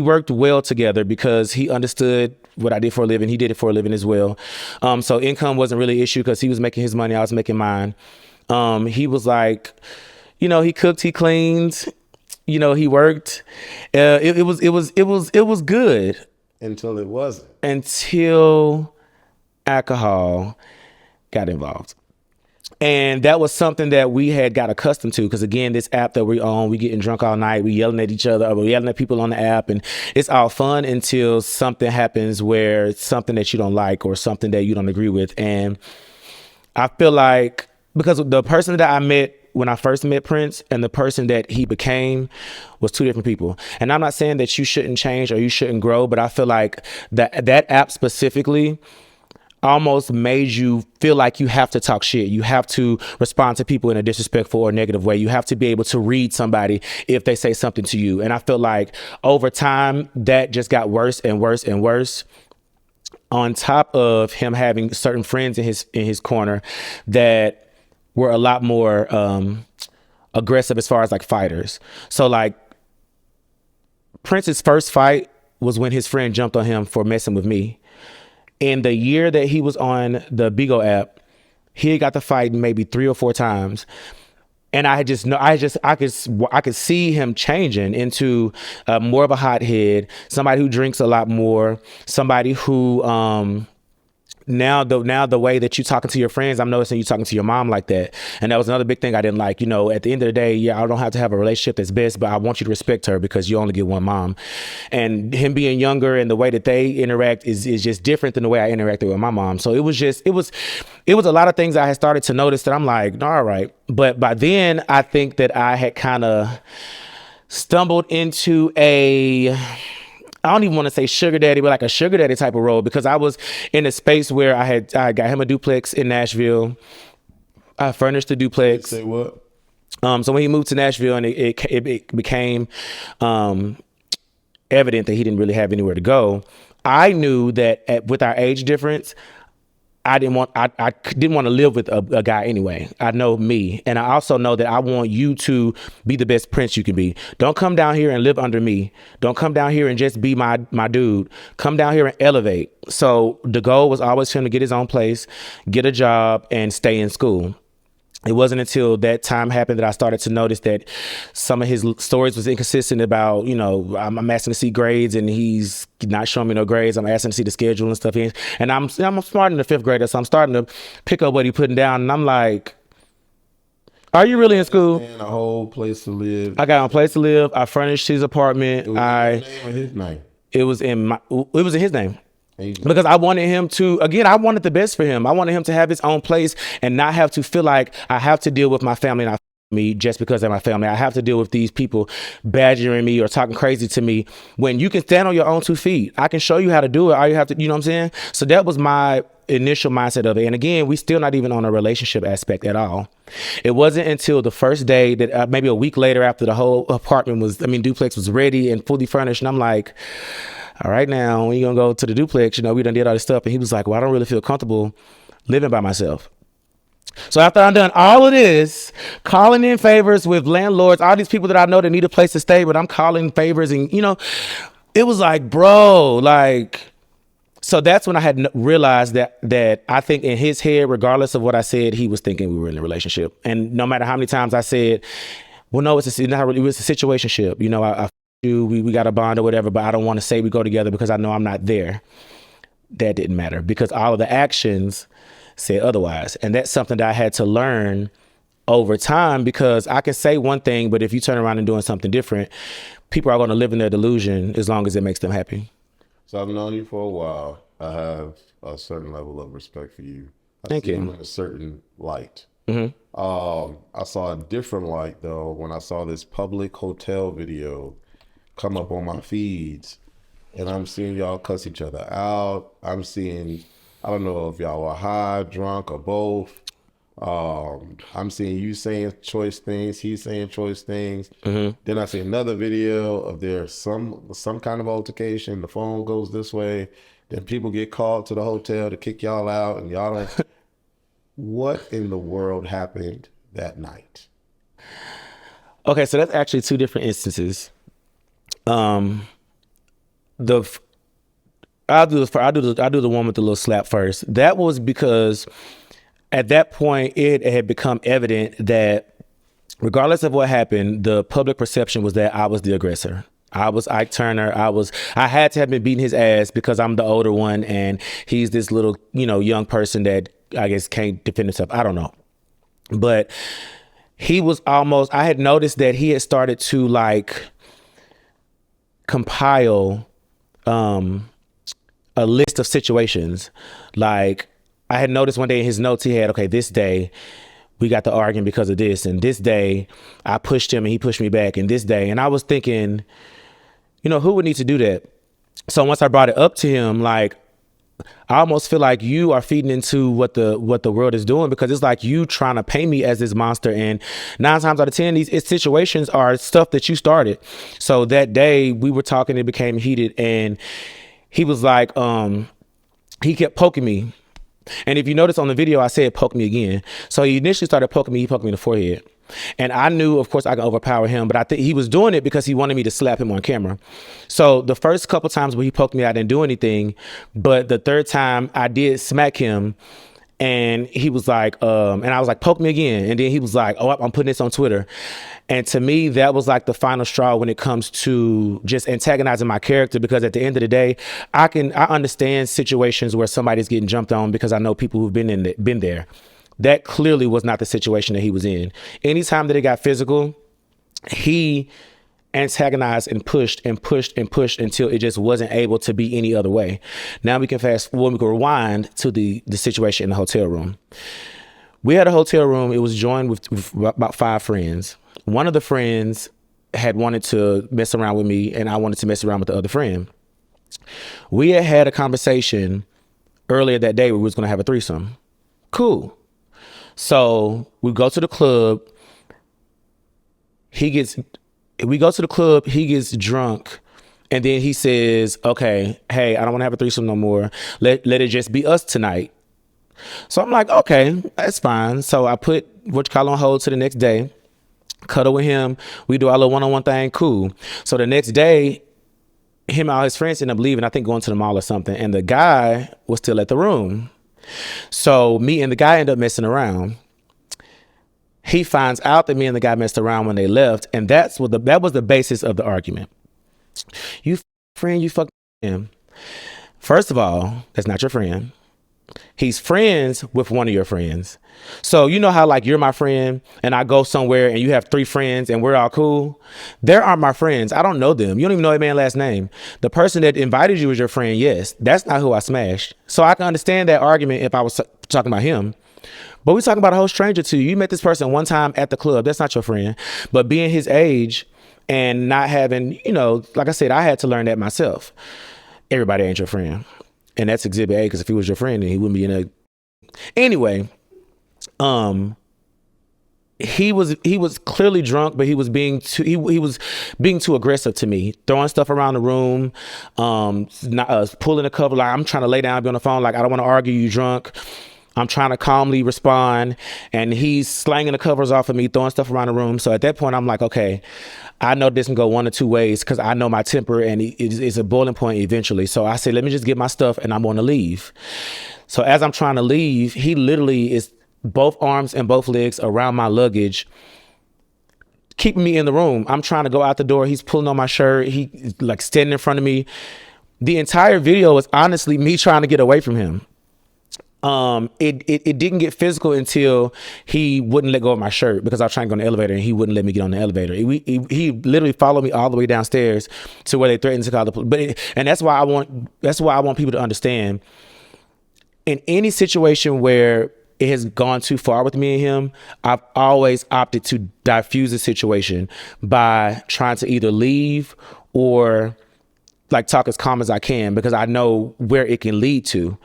worked well together, because he understood what I did for a living. He did it for a living as well. So income wasn't really an issue, because he was making his money, I was making mine. He was like, you know, he cooked, he cleaned, you know, he worked. It was good Until it wasn't. until alcohol got involved. And that was something that we had got accustomed to, because again, this app that we're on, we getting drunk all night, we yelling at each other, or we yelling at people on the app, and it's all fun until something happens where it's something that you don't like or something that you don't agree with. And I feel like, because the person that I met when I first met Prince and the person that he became was two different people. And I'm not saying that you shouldn't change or you shouldn't grow, but I feel like that app specifically almost made you feel like you have to talk shit. You have to respond to people in a disrespectful or negative way. You have to be able to read somebody if they say something to you. And I feel like over time that just got worse and worse and worse, on top of him having certain friends in his corner that were a lot more aggressive as far as like fighters. So like Prince's first fight was when his friend jumped on him for messing with me. In the year that he was on the Bigo app, he had got to fight maybe 3 or 4 times. And I could see him changing into more of a hothead, somebody who drinks a lot more, somebody who now the way that you talking to your friends, I'm noticing you talking to your mom like that. And that was another big thing I didn't like. You know, at the end of the day, yeah, I don't have to have a relationship that's best, but I want you to respect her because you only get one mom. And him being younger and the way that they interact is just different than the way I interacted with my mom. So it was a lot of things I had started to notice that I'm like, all right. But by then I think that I had kind of stumbled into a I don't even want to say sugar daddy, but like a sugar daddy type of role, because I was in a space where I got him a duplex in Nashville. I furnished the duplex. Say what? So when he moved to Nashville and it became evident that he didn't really have anywhere to go, I knew that with our age difference, I didn't want to live with a guy anyway. I know me, and I also know that I want you to be the best prince you can be. Don't come down here and live under me. Don't come down here and just be my dude. Come down here and elevate. So the goal was always for him to get his own place, get a job, and stay in school. It wasn't until that time happened that I started to notice that some of his stories was inconsistent about, I'm asking to see grades and he's not showing me no grades. I'm asking to see the schedule and stuff. And I'm smart in the fifth grader, so I'm starting to pick up what he's putting down. And I'm like, are you really in school? And a whole place to live. I got a place to live. I furnished his apartment. It was in the name of his name. It was in his name. Because I wanted him to, again, I wanted the best for him. I wanted him to have his own place and not have to feel like I have to deal with my family and me just because they're my family. I have to deal with these people badgering me or talking crazy to me when you can stand on your own 2 feet. I can show you how to do it. All you have to, you know what I'm saying? So that was my initial mindset of it. And again, we still not even on a relationship aspect at all. It wasn't until the first day that maybe a week later after the whole duplex was ready and fully furnished. And I'm like, all right, now when you gonna go to the duplex, we done did all this stuff. And he was like, well, I don't really feel comfortable living by myself. So after I've done all of this, calling in favors with landlords, all these people that I know that need a place to stay, but I'm calling favors and, it was like, bro, so that's when I had realized that I think in his head, regardless of what I said, he was thinking we were in a relationship. And no matter how many times I said, well, no, it's not really, it's a situationship. We got a bond or whatever, but I don't want to say we go together because I know I'm not there. That didn't matter because all of the actions said otherwise. And that's something that I had to learn over time, because I can say one thing, but if you turn around and doing something different, people are going to live in their delusion as long as it makes them happy. So I've known you for a while. I have a certain level of respect for you. Thank you. In a certain light. Mm-hmm. I saw a different light though when I saw this public hotel video come up on my feeds, and I'm seeing y'all cuss each other out. I'm seeing, I don't know if y'all are high, drunk, or both. I'm seeing you saying choice things, he's saying choice things. Mm-hmm. Then I see another video of there's some kind of altercation. The phone goes this way. Then people get called to the hotel to kick y'all out, and y'all don't. What in the world happened that night? Okay, so that's actually 2 different instances. I'll do the one with the little slap first. That was because at that point it had become evident that regardless of what happened, the public perception was that I was the aggressor. I was Ike Turner. I had to have been beating his ass because I'm the older one and he's this little, young person that I guess can't defend himself. I don't know. But I had noticed that he had started to compile a list of situations. Like I had noticed one day in his notes he had, okay, this day we got to arguing because of this, and this day I pushed him and he pushed me back, and this day, and I was thinking, who would need to do that? So once I brought it up to him, I almost feel like you are feeding into what the world is doing, because it's like you trying to paint me as this monster, and 9 times out of 10 these situations are stuff that you started. So that day we were talking, it became heated, and he was like, he kept poking me. And if you notice on the video, I said poke me again. So he initially started poking me. He poked me in the forehead. And I knew, of course, I could overpower him, but I think he was doing it because he wanted me to slap him on camera. So the first couple times when he poked me, I didn't do anything. But the third time I did smack him, and he was like, and I was like, poke me again. And then he was like, oh, I'm putting this on Twitter. And to me, that was like the final straw when it comes to just antagonizing my character, because at the end of the day, I understand situations where somebody's getting jumped on because I know people who've been there. That clearly was not the situation that he was in. Anytime that it got physical, he antagonized and pushed and pushed and pushed until it just wasn't able to be any other way. Now we can rewind to the situation in the hotel room. We had a hotel room. It was joined with about 5 friends. One of the friends had wanted to mess around with me, and I wanted to mess around with the other friend. We had a conversation earlier that day where we was going to have a threesome. Cool. So we go to the club. We go to the club, he gets drunk, and then he says, okay, hey, I don't want to have a threesome no more. Let it just be us tonight. So I'm like, okay, that's fine. So I put what you call on hold to the next day, cuddle with him. We do our little one-on-one thing, cool. So the next day, him and all his friends end up leaving, I think going to the mall or something, and the guy was still at the room. So me and the guy end up messing around. He finds out that me and the guy messed around when they left, and that was the basis of the argument. You friend, you fuck him. First of all, that's not your friend. He's friends with one of your friends. So you know how like you're my friend and I go somewhere and you have 3 friends and we're all cool? There are my friends. I don't know them. You don't even know that man's last name. The person that invited you is your friend. Yes, that's not who I smashed. So I can understand that argument if I was talking about him. But we're talking about a whole stranger to you. You met this person one time at the club. That's not your friend. But being his age and not having, like I said, I had to learn that myself. Everybody ain't your friend. And that's exhibit A, because if he was your friend, then he wouldn't be in a... Anyway, he was clearly drunk, but he was being too aggressive to me, throwing stuff around the room, pulling the cover, like I'm trying to lay down, be on the phone, like I don't want to argue, you drunk. I'm trying to calmly respond, and he's slanging the covers off of me, throwing stuff around the room. So at that point, I'm like, okay, I know this can go one or two ways because I know my temper, and it's a boiling point eventually. So I said, let me just get my stuff, and I'm going to leave. So as I'm trying to leave, he literally is both arms and both legs around my luggage, keeping me in the room. I'm trying to go out the door. He's pulling on my shirt. He's like standing in front of me. The entire video is honestly me trying to get away from him. It didn't get physical until he wouldn't let go of my shirt because I was trying to go on the elevator and he wouldn't let me get on the elevator. He literally followed me all the way downstairs to where they threatened to call the police. And that's why I want people to understand, in any situation where it has gone too far with me and him, I've always opted to diffuse the situation by trying to either leave or like talk as calm as I can, because I know where it can lead to.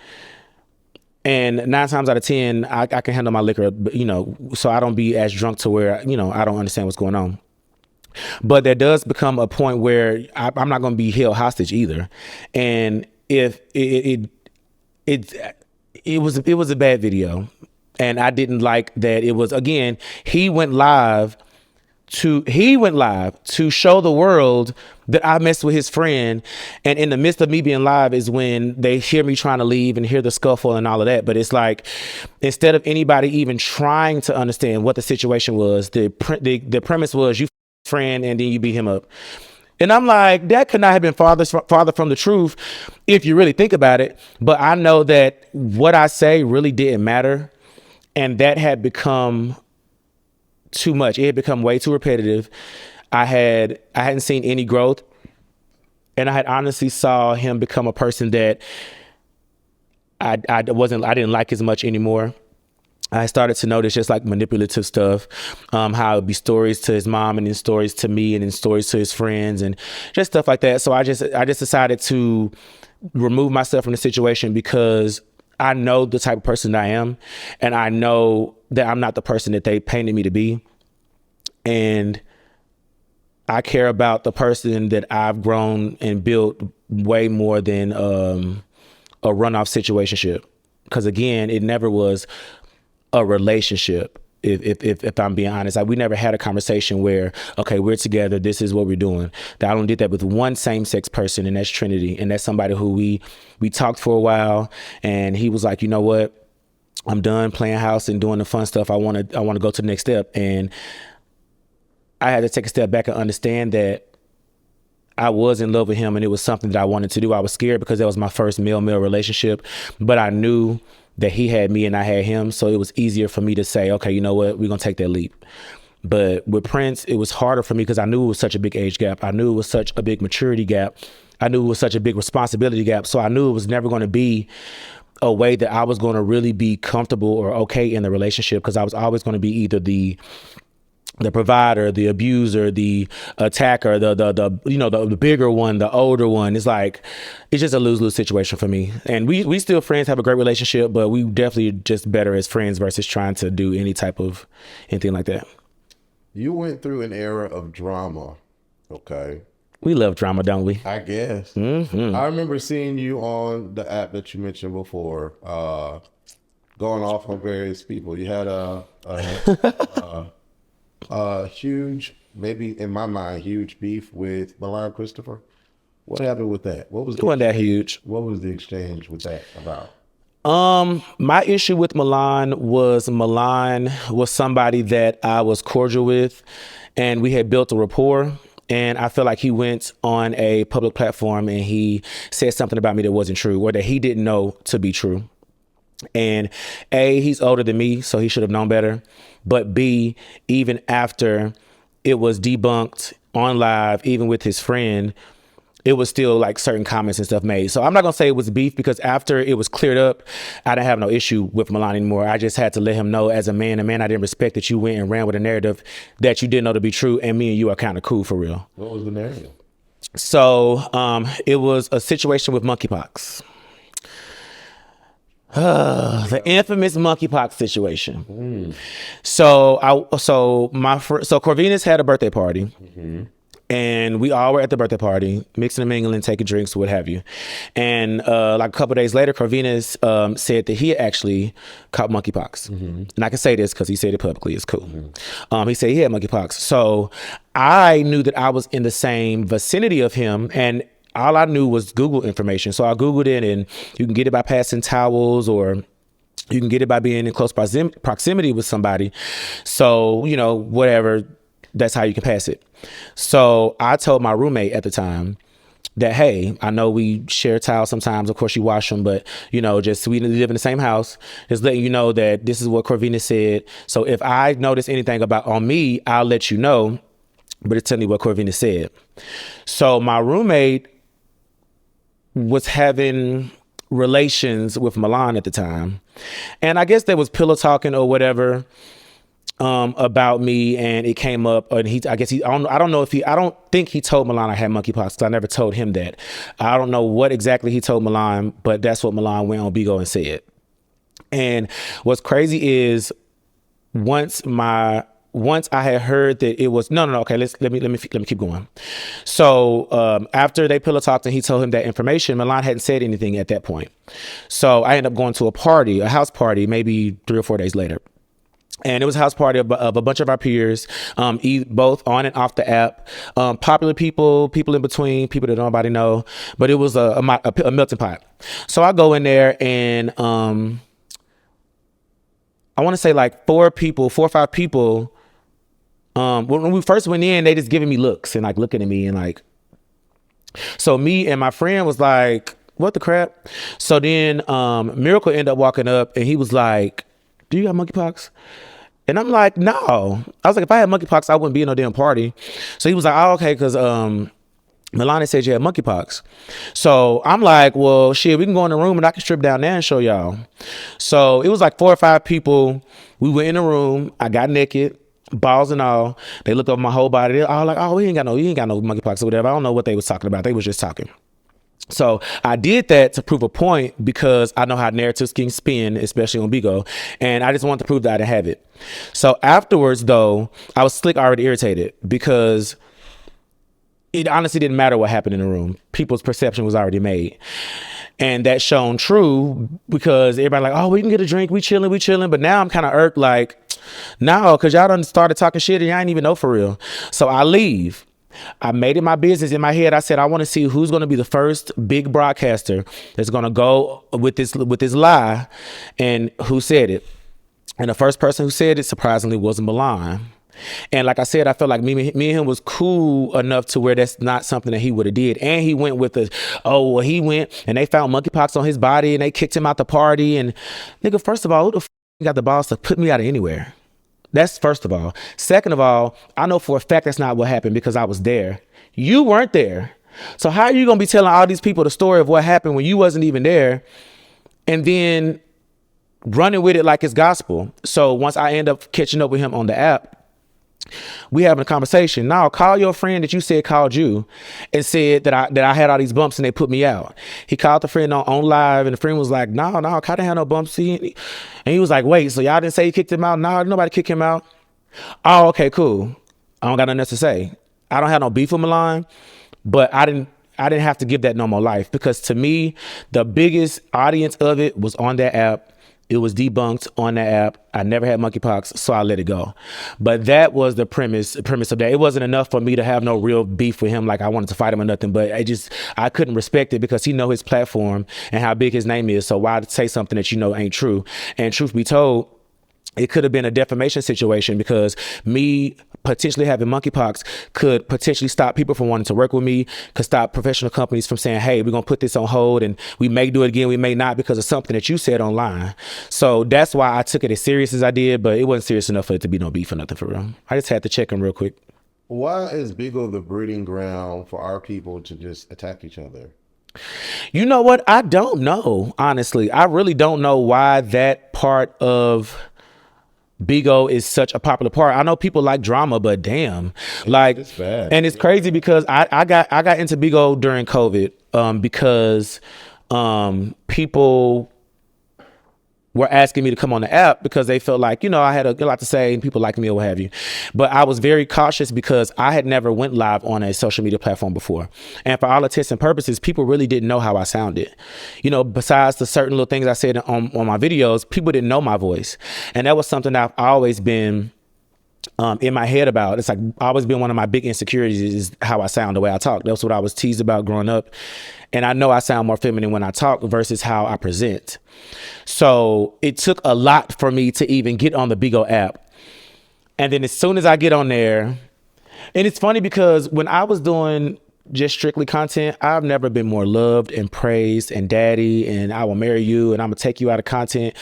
And 9 times out of 10, I can handle my liquor, so I don't be as drunk to where, I don't understand what's going on. But there does become a point where I'm not going to be held hostage either. And if it was a bad video, and I didn't like that it was, again, he went live to show the world that I messed with his friend. And in the midst of me being live is when they hear me trying to leave and hear the scuffle and all of that. But it's like, instead of anybody even trying to understand what the situation was, the premise was you friend and then you beat him up. And I'm like, that could not have been farther from the truth if you really think about it. But I know that what I say really didn't matter. And that had become too much. It had become way too repetitive. I hadn't seen any growth, and I had honestly saw him become a person that I didn't like as much anymore. I started to notice just like manipulative stuff, how it'd be stories to his mom and then stories to me and then stories to his friends and just stuff like that. So I just decided to remove myself from the situation, because I know the type of person I am, and I know that I'm not the person that they painted me to be. And I care about the person that I've grown and built way more than a runoff situationship. Because again, it never was a relationship. If I'm being honest, we never had a conversation where, okay, we're together, this is what we're doing. I only did that with one same-sex person, and that's Trinity. And that's somebody who we talked for a while, and he was like, you know what? I'm done playing house and doing the fun stuff. I want to go to the next step. And I had to take a step back and understand that I was in love with him, and it was something that I wanted to do. I was scared because that was my first male-male relationship, but I knew that he had me and I had him. So it was easier for me to say, okay, you know what? We're going to take that leap. But with Prince, it was harder for me because I knew it was such a big age gap. I knew it was such a big maturity gap. I knew it was such a big responsibility gap. So I knew it was never going to be a way that I was going to really be comfortable or okay in the relationship, because I was always going to be either the the provider, the abuser, the attacker, the bigger one, the older one. It's like, it's just a lose-lose situation for me. And we still friends, have a great relationship, but we definitely just better as friends versus trying to do anything like that. You went through an era of drama, okay? We love drama, don't we? I guess. Mm-hmm. I remember seeing you on the app that you mentioned before, going off on various people. You had a huge, maybe in my mind, huge beef with Milan Christopher. What happened with that? What was It wasn't that huge. What was the exchange with that about? My issue with Milan was somebody that I was cordial with, and we had built a rapport. And I feel like he went on a public platform and he said something about me that wasn't true, or that he didn't know to be true. And A, he's older than me, so he should have known better. But B, even after it was debunked on live, even with his friend, it was still like certain comments and stuff made. So I'm not gonna say it was beef, because after it was cleared up, I didn't have no issue with Milan anymore. I just had to let him know, as a man, I didn't respect that you went and ran with a narrative that you didn't know to be true, and me and you are kind of cool for real. What was the narrative? So it was a situation with monkeypox. The infamous monkeypox situation. So Corvinus had a birthday party. And we all were at the birthday party, mixing and mingling, taking drinks, what have you. And like a couple of days later, Corvinus said that he had actually caught monkeypox. And I can say this because he said it publicly. It's cool. He said he had monkeypox. So I knew that I was in the same vicinity of him, and all I knew was Google information. So I Googled it, and you can get it by passing towels, or you can get it by being in close proximity with somebody. So, whatever, that's how you can pass it. So I told my roommate at the time that, hey, I know we share towels sometimes. Of course, you wash them, but, just we live in the same house. Just letting you know that this is what Corvinus said. So if I notice anything on me, I'll let you know. But it's telling me what Corvinus said. So my roommate was having relations with Milan at the time. And I guess there was pillow talking or whatever about me, and it came up, and I don't think he told Milan I had monkeypox, because I never told him that. I don't know what exactly he told Milan, but that's what Milan went on Bigo and said. And what's crazy is once I had heard that it was okay, let me keep going. So after they pillow talked and he told him that information, Milan hadn't said anything at that point. So I ended up going to a house party, maybe 3 or 4 days later. And it was a house party of a bunch of our peers, both on and off the app, popular people in between, people that nobody know. But it was a melting pot. So I go in there, and I want to say like 4 or 5 people. When we first went in, they just giving me looks and like looking at me, and like, so me and my friend was like, what the crap? So then Miracle ended up walking up, and he was like, do you got monkeypox? And I'm like, no. I was like, if I had monkeypox, I wouldn't be in no damn party. So he was like, oh, okay, because Milani said you had monkeypox. So I'm like, well, shit, we can go in the room and I can strip down there and show y'all. So it was like 4 or 5 people. We went in the room. I got naked, balls and all. They looked over my whole body. They're all like, oh, you ain't got no monkeypox or whatever. I don't know what they was talking about. They was just talking. So I did that to prove a point, because I know how narratives can spin, especially on Bigo, and I just wanted to prove that I didn't have it. So afterwards, though, I was already irritated, because it honestly didn't matter what happened in the room. People's perception was already made. And that shone true, because everybody like, oh, we can get a drink, we chilling. But now I'm kind of irked, like, no, because y'all done started talking shit and y'all ain't even know for real. So I leave. I made it my business. In my head, I said, I want to see who's going to be the first big broadcaster that's going to go with this lie, and who said it. And the first person who said it, surprisingly, was Milan. And like I said, I felt like me and him was cool enough to where that's not something that he would have did. And he went with he went and they found monkeypox on his body and they kicked him out the party. And nigga, first of all, who the f got the balls to put me out of anywhere? That's first of all. Second of all, I know for a fact that's not what happened, because I was there. You weren't there. So how are you going to be telling all these people the story of what happened when you wasn't even there, and then running with it like it's gospel? So once I end up catching up with him on the app, We having a conversation. Now call your friend that you said called you and said that I had all these bumps and they put me out. He called the friend on live and the friend was like, no, I didn't have no bumps. And he was like, wait, so y'all didn't say you kicked him out? No, nobody kicked him out. Oh, okay, cool. I don't got nothing else to say. I don't have no beef with Milan, but I didn't have to give that no more life, because to me, the biggest audience of it was on that app. It was debunked on that app. I never had monkeypox, so I let it go. But that was the premise of that. It wasn't enough for me to have no real beef with him, like I wanted to fight him or nothing, but I couldn't respect it because he know his platform and how big his name is. So why say something that you know ain't true? And truth be told, it could have been a defamation situation, because me potentially having monkeypox could potentially stop people from wanting to work with me, could stop professional companies from saying, hey, we're going to put this on hold and we may do it again, we may not, because of something that you said online. So that's why I took it as serious as I did, but it wasn't serious enough for it to be no beef or nothing, for real. I just had to check him real quick. Why is Bigo the breeding ground for our people to just attack each other? You know what? I don't know, honestly. I really don't know why that part of Bigo is such a popular part. I know people like drama, but damn, like, it's bad. And it's crazy because I got into Bigo during COVID, because people were asking me to come on the app because they felt like, I had a lot to say and people liked me or what have you. But I was very cautious because I had never went live on a social media platform before. And for all intents and purposes, people really didn't know how I sounded. Besides the certain little things I said on my videos, people didn't know my voice. And that was something I've always been in my head about. It's like always been one of my big insecurities is how I sound, the way I talk. That's what I was teased about growing up. And I know I sound more feminine when I talk versus how I present. So it took a lot for me to even get on the Bigo app. And then as soon as I get on there, and it's funny because when I was doing just strictly content, I've never been more loved and praised and daddy and I will marry you and I'm gonna take you out of content.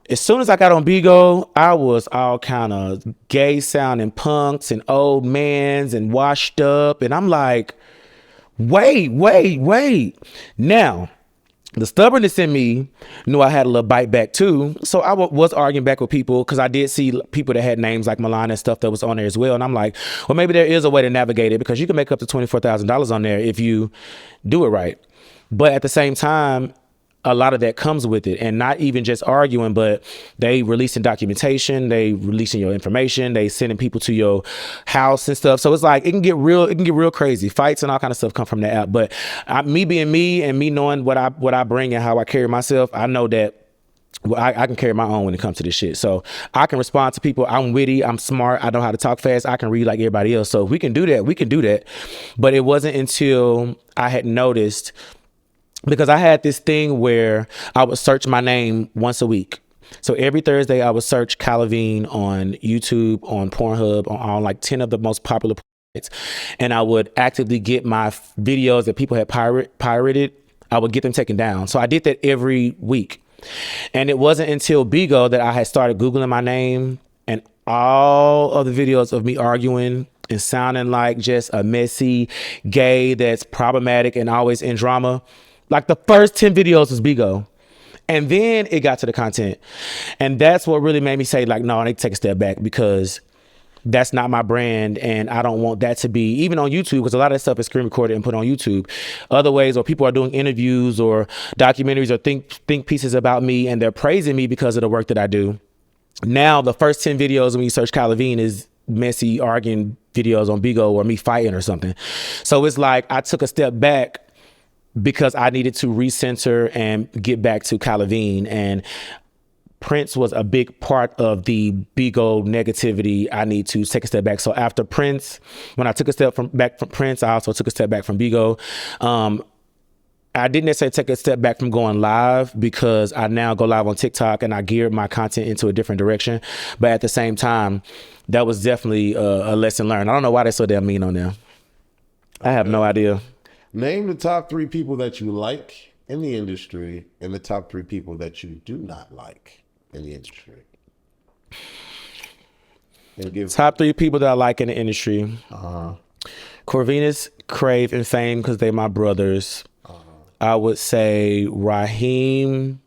As soon as I got on Bigo, I was all kind of gay sounding punks and old mans and washed up. And I'm like, wait. Now, the stubbornness in me knew I had a little bite back too. So I was arguing back with people because I did see people that had names like Milan and stuff that was on there as well. And I'm like, well, maybe there is a way to navigate it because you can make up to $24,000 on there if you do it right. But at the same time, a lot of that comes with it, and not even just arguing, but they releasing documentation, they releasing your information, they sending people to your house and stuff. So it's like it can get real crazy. Fights and all kind of stuff come from that app. But me being me and me knowing what I bring and how I carry myself, I know that I can carry my own when it comes to this shit. So I can respond to people. I'm witty, I'm smart, I know how to talk fast, I can read like everybody else. So if we can do that. But it wasn't until I had noticed, because I had this thing where I would search my name once a week. So every Thursday I would search KHILAVENE on YouTube, on Pornhub, on like 10 of the most popular sites. And I would actively get my videos that people had pirated, I would get them taken down. So I did that every week. And it wasn't until Bigo that I had started Googling my name, and all of the videos of me arguing and sounding like just a messy gay that's problematic and always in drama. Like the first 10 videos was Bigo. And then it got to the content. And that's what really made me say, like, no, I need to take a step back, because that's not my brand. And I don't want that to be, even on YouTube, because a lot of that stuff is screen recorded and put on YouTube. Other ways, or people are doing interviews or documentaries or think pieces about me, and they're praising me because of the work that I do. Now, the first 10 videos when you search KHILAVENE is messy arguing videos on Bigo or me fighting or something. So it's like I took a step back because I needed to recenter and get back to KHILAVENE. And Prince was a big part of the Bigo negativity. I need to take a step back. So after Prince, when I took a step back from Prince, I also took a step back from Bigo. I didn't necessarily take a step back from going live, because I now go live on TikTok and I geared my content into a different direction. But at the same time, that was definitely a lesson learned. I don't know why they're so damn mean on there. I have no idea. Name the top 3 people that you like in the industry and the top 3 people that you do not like in the industry. Top 3 people that I like in the industry. Corvinus, Crave, and Fame, because they my brothers. I would say Raheem.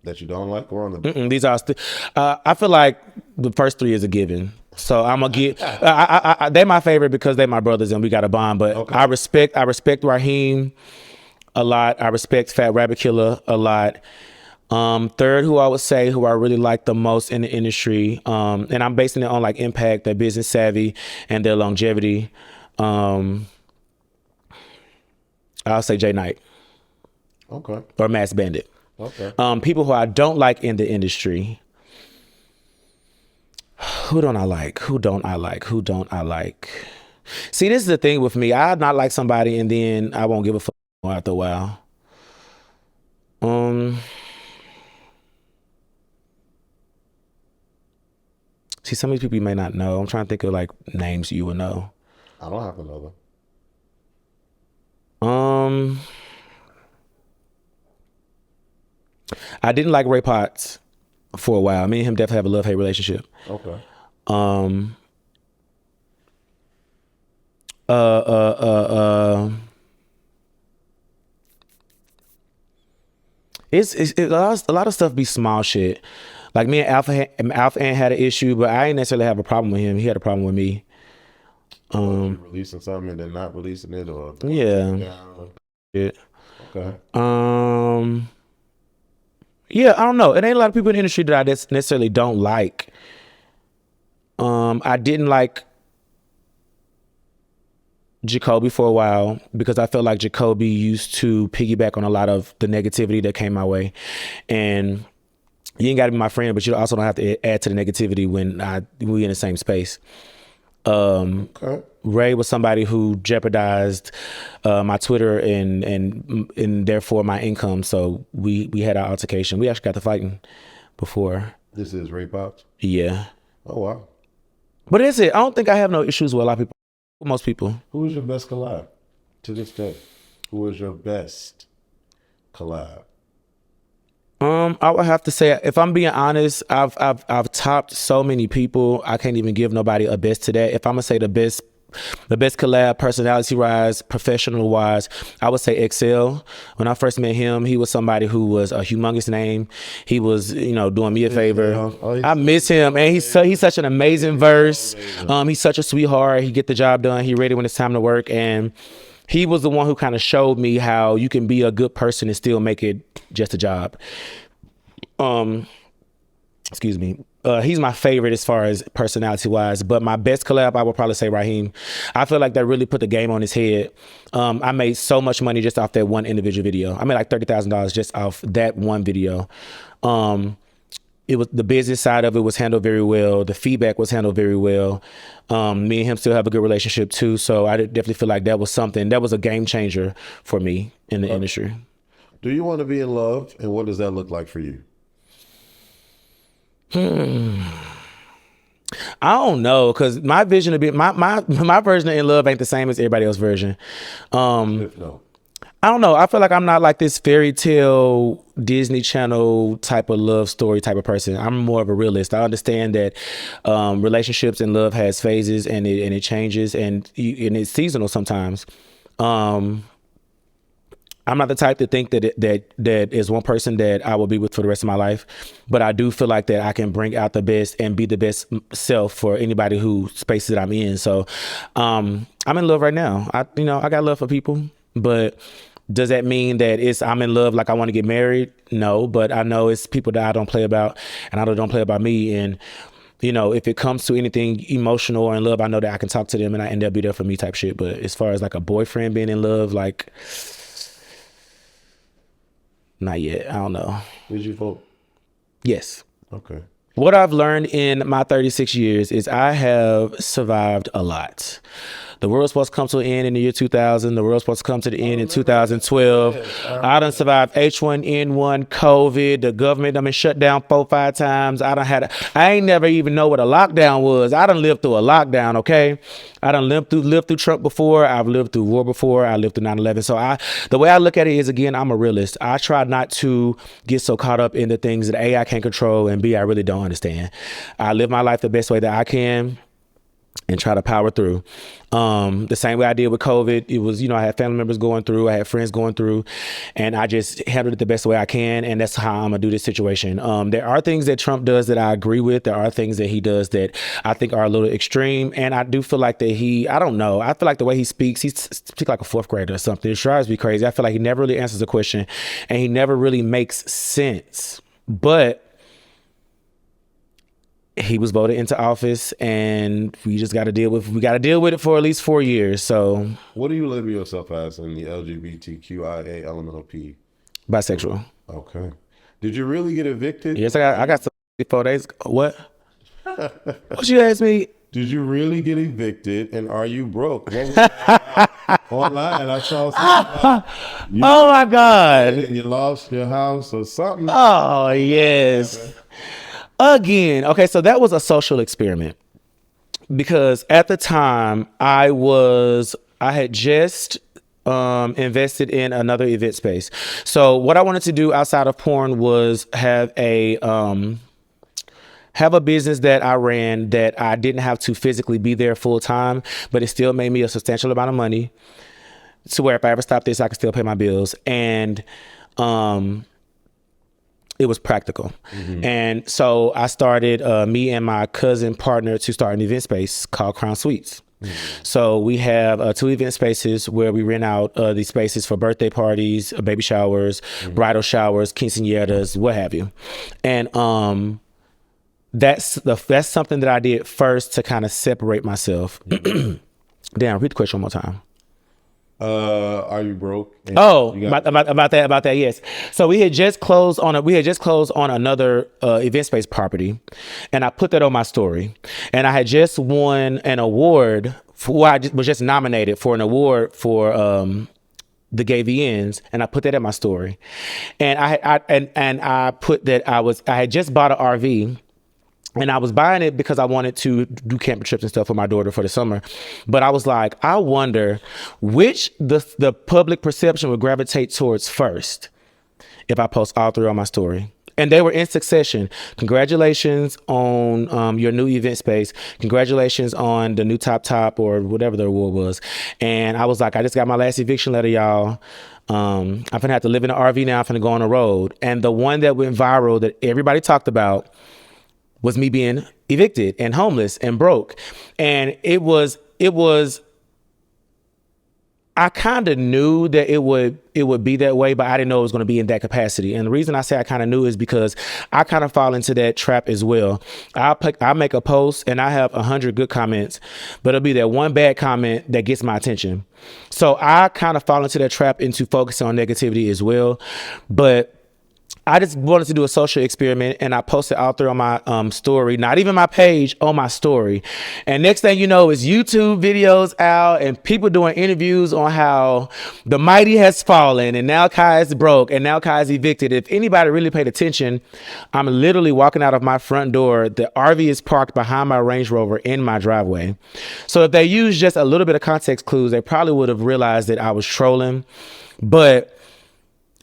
That you don't like, or on the these are I feel like the first three is a given. So I'm gonna get. They're my favorite because they're my brothers and we got a bond. But Okay. I respect Raheem a lot. I respect Fat Rabbit Killer a lot. Third, who I would say who I really like the most in the industry, and I'm basing it on like impact, their business savvy, and their longevity. I'll say Jay Knight Okay. or Mass Bandit. Okay. People who I don't like in the industry. Who don't I like? See, this is the thing with me. I not like somebody and then I won't give a fuck after a while. See, some of these people you may not know. I'm trying to think of like names you would know. I don't have another. I didn't like Ray Potts for a while. Me and him definitely have a love-hate relationship. Okay. It's a lot of stuff be small shit. Like me and Alpha Ant had an issue, but I didn't necessarily have a problem with him. He had a problem with me. Releasing something and then not releasing it, or Yeah. okay. Yeah, I don't know. It ain't a lot of people in the industry that I necessarily don't like. I didn't like Jacoby for a while because I felt like Jacoby used to piggyback on a lot of the negativity that came my way. And you ain't got to be my friend, but you also don't have to add to the negativity when we in the same space. Okay. Ray was somebody who jeopardized my Twitter and therefore my income. So we had our altercation. We actually got to fighting before. This is Ray Pops. Yeah. Oh wow. But that's it. I don't think I have no issues with a lot of people. With most people. Who is your best collab to this day? Who is your best collab? I would have to say, if I'm being honest, I've topped so many people. I can't even give nobody a best to that. If I'm gonna say the best collab, personality wise, professional wise, I would say Excel. When I first met him, he was somebody who was a humongous name. He was, doing me a favor. I miss him, and he's such an amazing verse. He's such a sweetheart. He get the job done. He ready when it's time to work, and he was the one who kind of showed me how you can be a good person and still make it just a job. Excuse me. He's my favorite as far as personality wise, but my best collab, I would probably say Raheem. I feel like that really put the game on his head. I made so much money just off that one individual video. I made like $30,000 just off that one video. It was the business side of it was handled very well. The feedback was handled very well. Me and him still have a good relationship too. So I definitely feel like that was something that was a game changer for me in the industry. Do you want to be in love, and what does that look like for you? I don't know, because my vision of my version of in love ain't the same as everybody else's version. No. I don't know. I feel like I'm not like this fairy tale Disney Channel type of love story type of person. I'm more of a realist. I understand that relationships and love has phases and it changes and it's seasonal sometimes. I'm not the type to think that is one person that I will be with for the rest of my life, but I do feel like that I can bring out the best and be the best self for anybody who space that I'm in. So I'm in love right now. I got love for people, but does that mean that I'm in love like I want to get married? No, but I know it's people that I don't play about and I don't play about me. And if it comes to anything emotional or in love, I know that I can talk to them and they'll be there for me type shit. But as far as like a boyfriend being in love, like, not yet. I don't know. Did you vote? Yes. Okay. What I've learned in my 36 years is I have survived a lot. The world's supposed to come to an end in the year 2000. The world's supposed to come to the end in 2012. I done survived H1N1, COVID. The government done been shut down 4-5 times. I ain't never even know what a lockdown was. I done lived through a lockdown, okay? I done lived through Trump before. I've lived through war before. I lived through 9/11. So the way I look at it is, again, I'm a realist. I try not to get so caught up in the things that A, I can't control, and B, I really don't understand. I live my life the best way that I can. and try to power through. The same way I did with COVID. It was, I had family members going through, I had friends going through, and I just handled it the best way I can. And that's how I'm gonna do this situation. There are things that Trump does that I agree with. There are things that he does that I think are a little extreme. And I do feel like that I don't know. I feel like the way he speaks like a fourth grader or something. It drives me crazy. I feel like he never really answers a question and he never really makes sense. But he was voted into office, and we just got to deal with it for at least 4 years. So, what do you label yourself as in the LGBTQIA elemental P? Bisexual. Okay. Did you really get evicted? Yes, I got some 4 days. What? What you asked me? Did you really get evicted, and are you broke? What was online, I saw something. Oh my God! You lost your house or something? Oh yes. Again, okay, so that was a social experiment because at the time I had just invested in another event space. So what I wanted to do outside of porn was have a business that I ran that I didn't have to physically be there full time, but it still made me a substantial amount of money to where if I ever stopped this, I could still pay my bills. And it was practical. Mm-hmm. And so I started, me and my cousin partner to start an event space called Crown Suites. Mm-hmm. So we have 2 event spaces where we rent out these spaces for birthday parties, baby showers, mm-hmm. bridal showers, quinceañeras, what have you. And that's something that I did first to kind of separate myself. Mm-hmm. Damn, repeat the question one more time. Are you broke? About that, yes. So we had just closed on another event space property, and I put that on my story. And I had just won an award was just nominated for an award for the gay VNs, and I put that in my story. And I put that I had just bought an RV. And I was buying it because I wanted to do camping trips and stuff with my daughter for the summer. But I was like, I wonder which the public perception would gravitate towards first if I post all 3 on my story. And they were in succession. Congratulations on your new event space. Congratulations on the new top or whatever the award was. And I was like, I just got my last eviction letter, y'all. I'm going to have to live in an RV now. I'm going to go on the road. And the one that went viral that everybody talked about was me being evicted and homeless and broke. And it was, I kind of knew that it would be that way, but I didn't know it was going to be in that capacity. And the reason I say I kind of knew is because I kind of fall into that trap as well. I make a post and I have 100 good comments, but it'll be that one bad comment that gets my attention. So I kind of fall into that trap into focusing on negativity as well. But I just wanted to do a social experiment, and I posted out there on my story, not even my page, on my story. And next thing you know is YouTube videos out and people doing interviews on how the mighty has fallen and now Kai is broke and now Kai is evicted. If anybody really paid attention, I'm literally walking out of my front door. The RV is parked behind my Range Rover in my driveway. So if they used just a little bit of context clues, they probably would have realized that I was trolling. But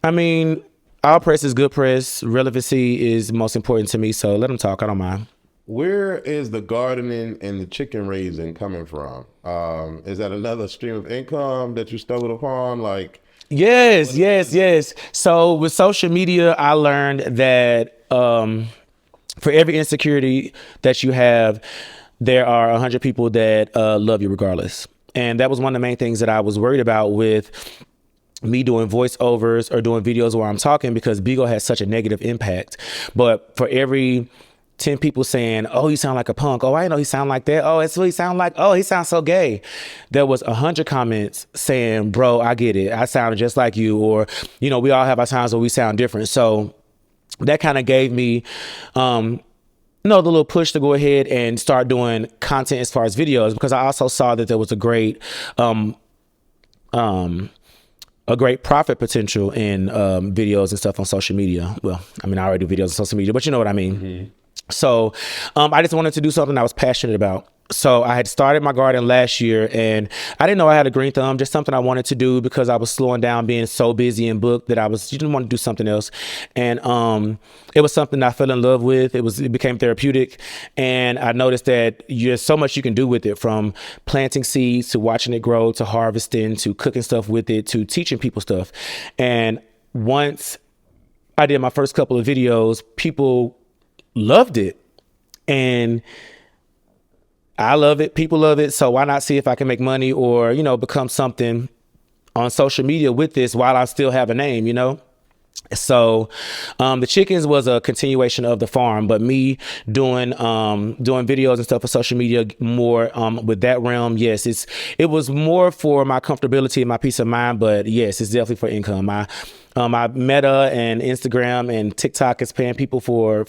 I mean, all press is good press. Relevancy is most important to me. So let them talk. I don't mind. Where is the gardening and the chicken raising coming from? Is that another stream of income that you stumbled upon? Yes. So with social media, I learned that for every insecurity that you have, there are 100 people that love you regardless. And that was one of the main things that I was worried about with me doing voiceovers or doing videos where I'm talking, because Beagle has such a negative impact. But for every 10 people saying, oh, you sound like a punk. Oh, I didn't know he sound like that. Oh, that's what he sound like. Oh, he sounds so gay. There was 100 comments saying, bro, I get it. I sounded just like you. Or, we all have our times where we sound different. So that kind of gave me, the little push to go ahead and start doing content as far as videos, because I also saw that there was a great profit potential in videos and stuff on social media. Well, I mean, I already do videos on social media, but you know what I mean. Mm-hmm. So I just wanted to do something I was passionate about. So I had started my garden last year, and I didn't know I had a green thumb, just something I wanted to do because I was slowing down being so busy and booked that you didn't want to do something else. And it was something I fell in love with. It became therapeutic. And I noticed that there's so much you can do with it, from planting seeds to watching it grow to harvesting to cooking stuff with it to teaching people stuff. And once I did my first couple of videos, people loved it. And I love it. People love it. So why not see if I can make money or, become something on social media with this while I still have a name, So the chickens was a continuation of the farm, but me doing videos and stuff for social media more with that realm, yes, it was more for my comfortability and my peace of mind, but yes, it's definitely for income. My Meta and Instagram and TikTok is paying people for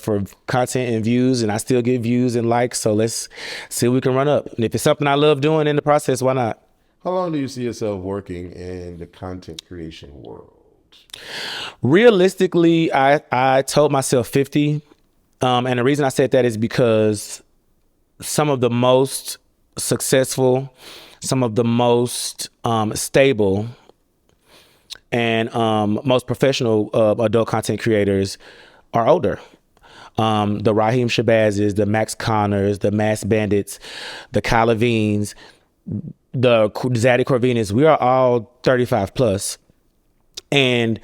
content and views, and I still get views and likes. So let's see if we can run up. And if it's something I love doing in the process, why not? How long do you see yourself working in the content creation world? Realistically, I told myself 50. And the reason I said that is because some of the most successful, some of the most stable, and most professional adult content creators are older. The Raheem Shabazes, the Max Connors, the Mass Bandits, the KHILAVENEs, the Zaddy Corvinas, we are all 35 plus. And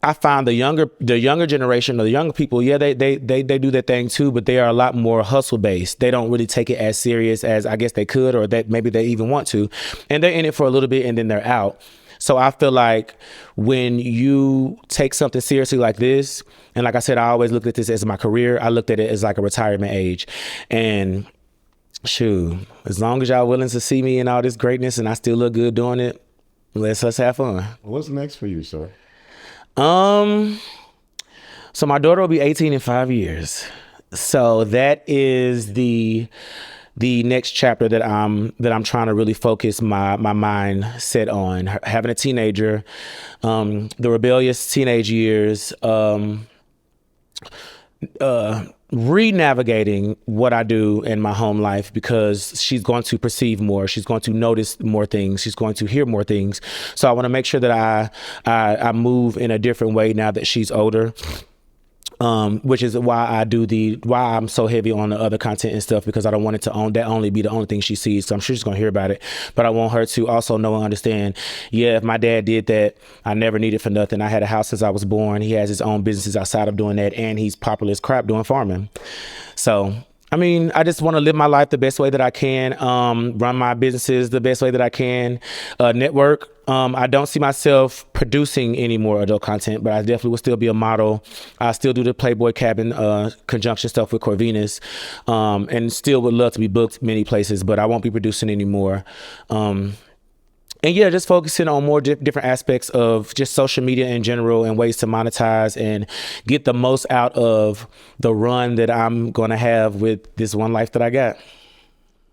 I find the younger generation or the younger people, yeah, they do their thing too, but they are a lot more hustle based. They don't really take it as serious as I guess they could, or that maybe they even want to. And they're in it for a little bit and then they're out. So I feel like when you take something seriously like this, and like I said, I always looked at this as my career. I looked at it as like a retirement age. And shoot, as long as y'all willing to see me in all this greatness and I still look good doing it, let's have fun. What's next for you, sir? So my daughter will be 18 in 5 years. So that is the next chapter that I'm trying to really focus my mind set on. Having a teenager, the rebellious teenage years, re-navigating what I do in my home life, because she's going to perceive more. She's going to notice more things. She's going to hear more things. So I want to make sure that I move in a different way now that she's older. Which is why I'm so heavy on the other content and stuff, because I don't want it to only be the only thing she sees. So I'm sure she's gonna hear about it, but I want her to also know and understand, yeah, if my dad did that, I never needed for nothing. I had a house since I was born. He has his own businesses outside of doing that, and he's popular as crap doing farming. So I mean, I just want to live my life the best way that I can, run my businesses the best way that I can, network. I don't see myself producing any more adult content, but I definitely will still be a model. I still do the Playboy Cabin conjunction stuff with Corvinas, and still would love to be booked many places, but I won't be producing anymore. And yeah, just focusing on more different aspects of just social media in general and ways to monetize and get the most out of the run that I'm going to have with this one life that I got.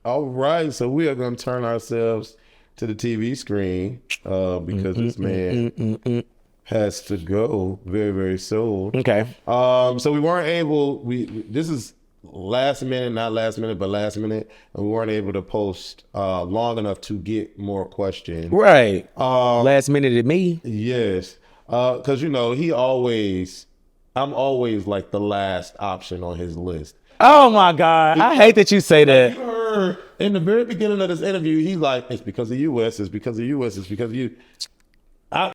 All right. So we are going to turn ourselves to the TV screen because this man has to go very, very soon. Okay. So we weren't able, this is last minute, not last minute, but last minute, and we weren't able to post long enough to get more questions. Right. Last minute at me. Yes. Because, I'm always like the last option on his list. Oh my God. I hate that you say that. You heard in the very beginning of this interview, he's like, it's because of US, it's because of US, it's because of you.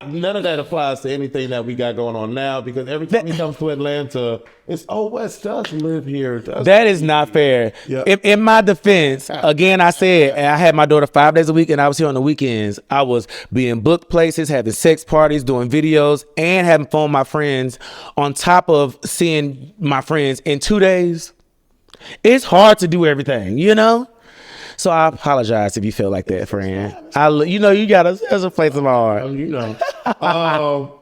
None of that applies to anything that we got going on now, because every time he comes to Atlanta, it's, Wes does live here. That is not fair. Yeah. In my defense, again, I said, and I had my daughter 5 days a week and I was here on the weekends. I was being booked places, having sex parties, doing videos, and having fun with my friends on top of seeing my friends in 2 days. It's hard to do everything, So I apologize if you feel like that, friend. You got there's a place of my heart.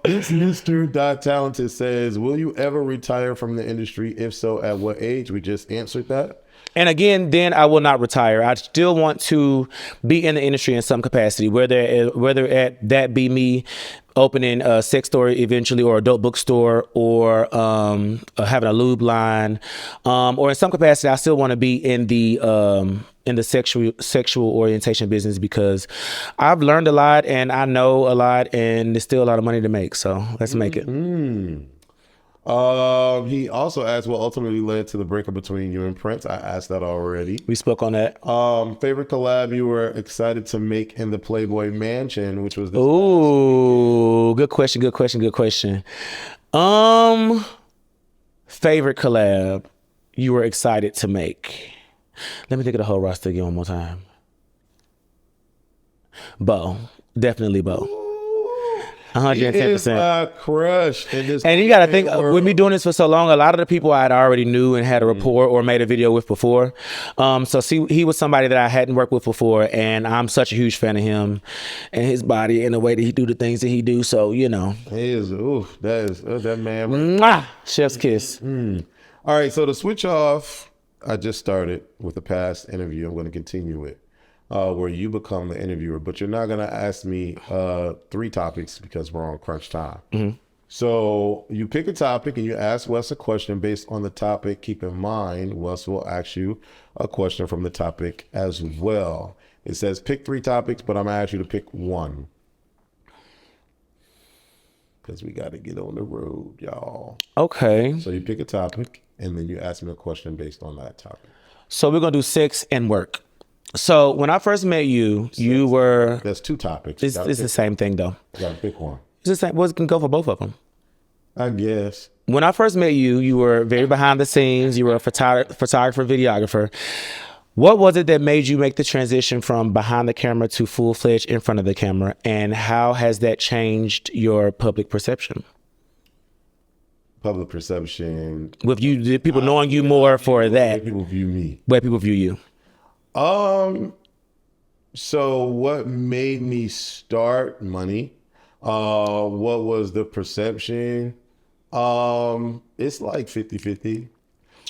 It's Mr. Talented says, will you ever retire from the industry? If so, at what age? We just answered that. And again, then I will not retire. I still want to be in the industry in some capacity, whether that be me opening a sex store eventually, or adult bookstore, or having a lube line, or in some capacity, I still want to be in the sexual orientation business, because I've learned a lot and I know a lot, and there's still a lot of money to make. So let's make it. He also asked what ultimately led to the breakup between you and Prince. I asked that already. We spoke on that. Favorite collab you were excited to make in the Playboy Mansion, which was this Ooh, good question. Favorite collab you were excited to make. Let me think of the whole roster again one more time. Bo. Definitely Bo. 110%. My crush. And you got to think, with me doing this for so long, a lot of the people I already knew and had a rapport or made a video with before. So see, he was somebody that I hadn't worked with before, and I'm such a huge fan of him and his body and the way that he do the things that he do. So, you know. He is, that man. Mwah! Chef's kiss. All right, so to switch off, I just started with the past interview. I'm going to continue it. Where you become the interviewer, but you're not going to ask me 3 topics because we're on crunch time. So you pick a topic and you ask Wes a question based on the topic. Keep in mind, Wes will ask you a question from the topic as well. It says pick 3 topics, but I'm going to ask you to pick 1. Because we got to get on the road, y'all. Okay. So you pick a topic and then you ask me a question based on that topic. So we're going to do sex and work. So when I first met you, you were... There's 2 topics. It's the same thing, though. You got to pick one. It's the same. Well, it can go for both of them. I guess. When I first met you, you were very behind the scenes. You were a photographer, videographer. What was it that made you make the transition from behind the camera to full-fledged in front of the camera? And how has that changed your public perception? Public perception. With you, people knowing you more for that. People view me. Where people view you. So what made me start money? What was the perception? It's like 50-50.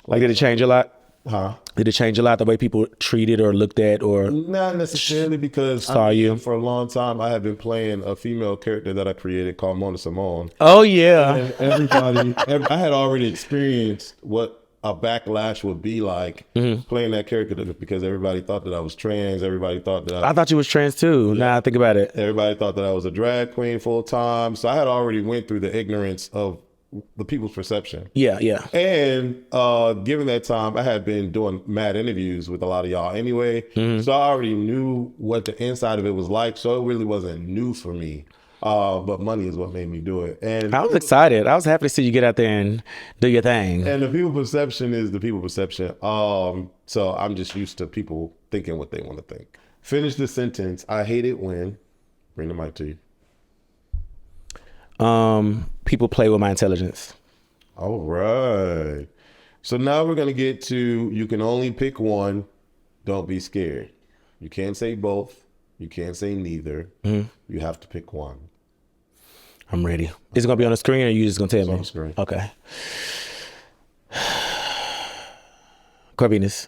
Like, did it change a lot? Huh? Did it change a lot, the way people treated or looked at or Not necessarily, because saw you for a long time I have been playing a female character that I created called Mona Simone. Oh yeah. And everybody, I had already experienced what a backlash would be like playing that character, because everybody thought that I was trans. Everybody thought that I thought you was trans too. Yeah. Now I think about it. Everybody thought that I was a drag queen full time. So I had already went through the ignorance of the people's perception. Yeah. And given that time, I had been doing mad interviews with a lot of y'all anyway. So I already knew what the inside of it was like. So it really wasn't new for me. But money is what made me do it. And I was excited. I was happy to see you get out there and do your thing. And the people perception is the people perception. So I'm just used to people thinking what they want to think. Finish the sentence. I hate it when. Bring the mic to you. People play with my intelligence. All right. So now we're going to get to, you can only pick one. Don't be scared. You can't say both. You can't say neither. You have to pick one. I'm ready. Is it going to be on the screen, or are you just going to tell me? On the screen. Okay. Corvinus.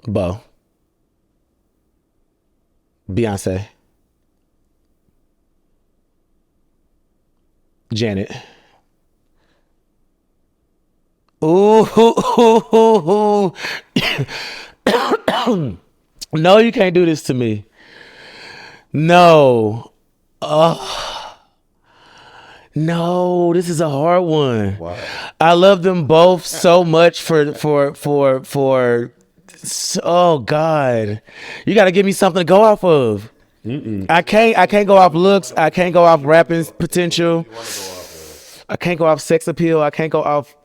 Bo. Beyonce. Janet. Ooh. No, you can't do this to me. No. No, this is a hard one. Wow. I love them both so much for oh God. You got to give me something to go off of. I can't go off looks. I can't go off rapping potential. I can't go off sex appeal. I can't go off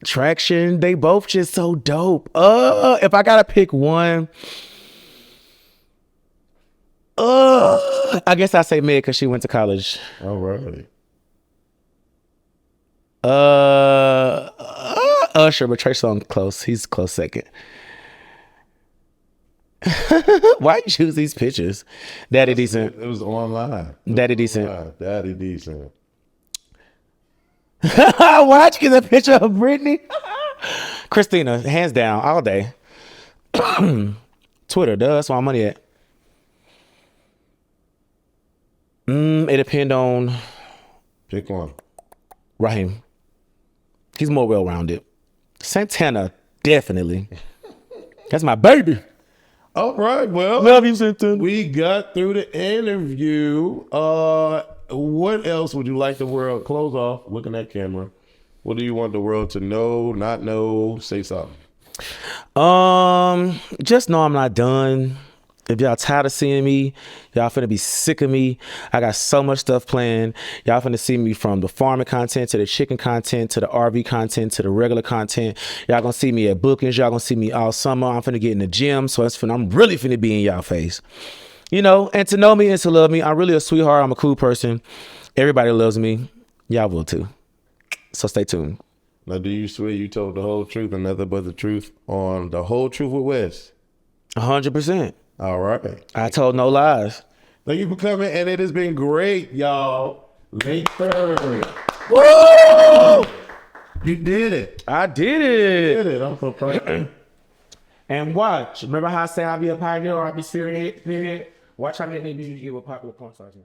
traction. They both just so dope. If I gotta pick one, I guess I say Meg, because she went to college. All right. Usher, but Trey Songz close. He's close second. Why you choose these pictures? Daddy Decent. It was online. Daddy Decent. Daddy Decent. Why'd you get a picture of Britney? Christina, hands down, all day. Twitter, duh, that's where my money at. It depend on Pick one. Raheem. He's more well-rounded. Santana, definitely. That's my baby. All right, well, Love you, Santana. we got through the interview. What else would you like the world, close off, looking at camera, what do you want the world to know, not know, say something? Just know I'm not done. If y'all tired of seeing me, y'all finna be sick of me. I got so much stuff planned. Y'all finna see me from the farming content to the chicken content to the RV content to the regular content. Y'all gonna see me at bookings. Y'all gonna see me all summer. I'm finna get in the gym, so I'm really finna be in y'all face. You know, and to know me and to love me, I'm really a sweetheart. I'm a cool person. Everybody loves me. Y'all will too. So stay tuned. Now, do you swear you told the whole truth and nothing but the truth on The Whole Truth with Wes? 100%. All right. I told no lies. Thank you for coming, and it has been great, y'all. Late third. Woo! You did it. I did You it. did it. I'm so proud. And watch. Remember how I say I'll be a pioneer or I'll be spearhead? Watch how many niggas you get with popular porn stars.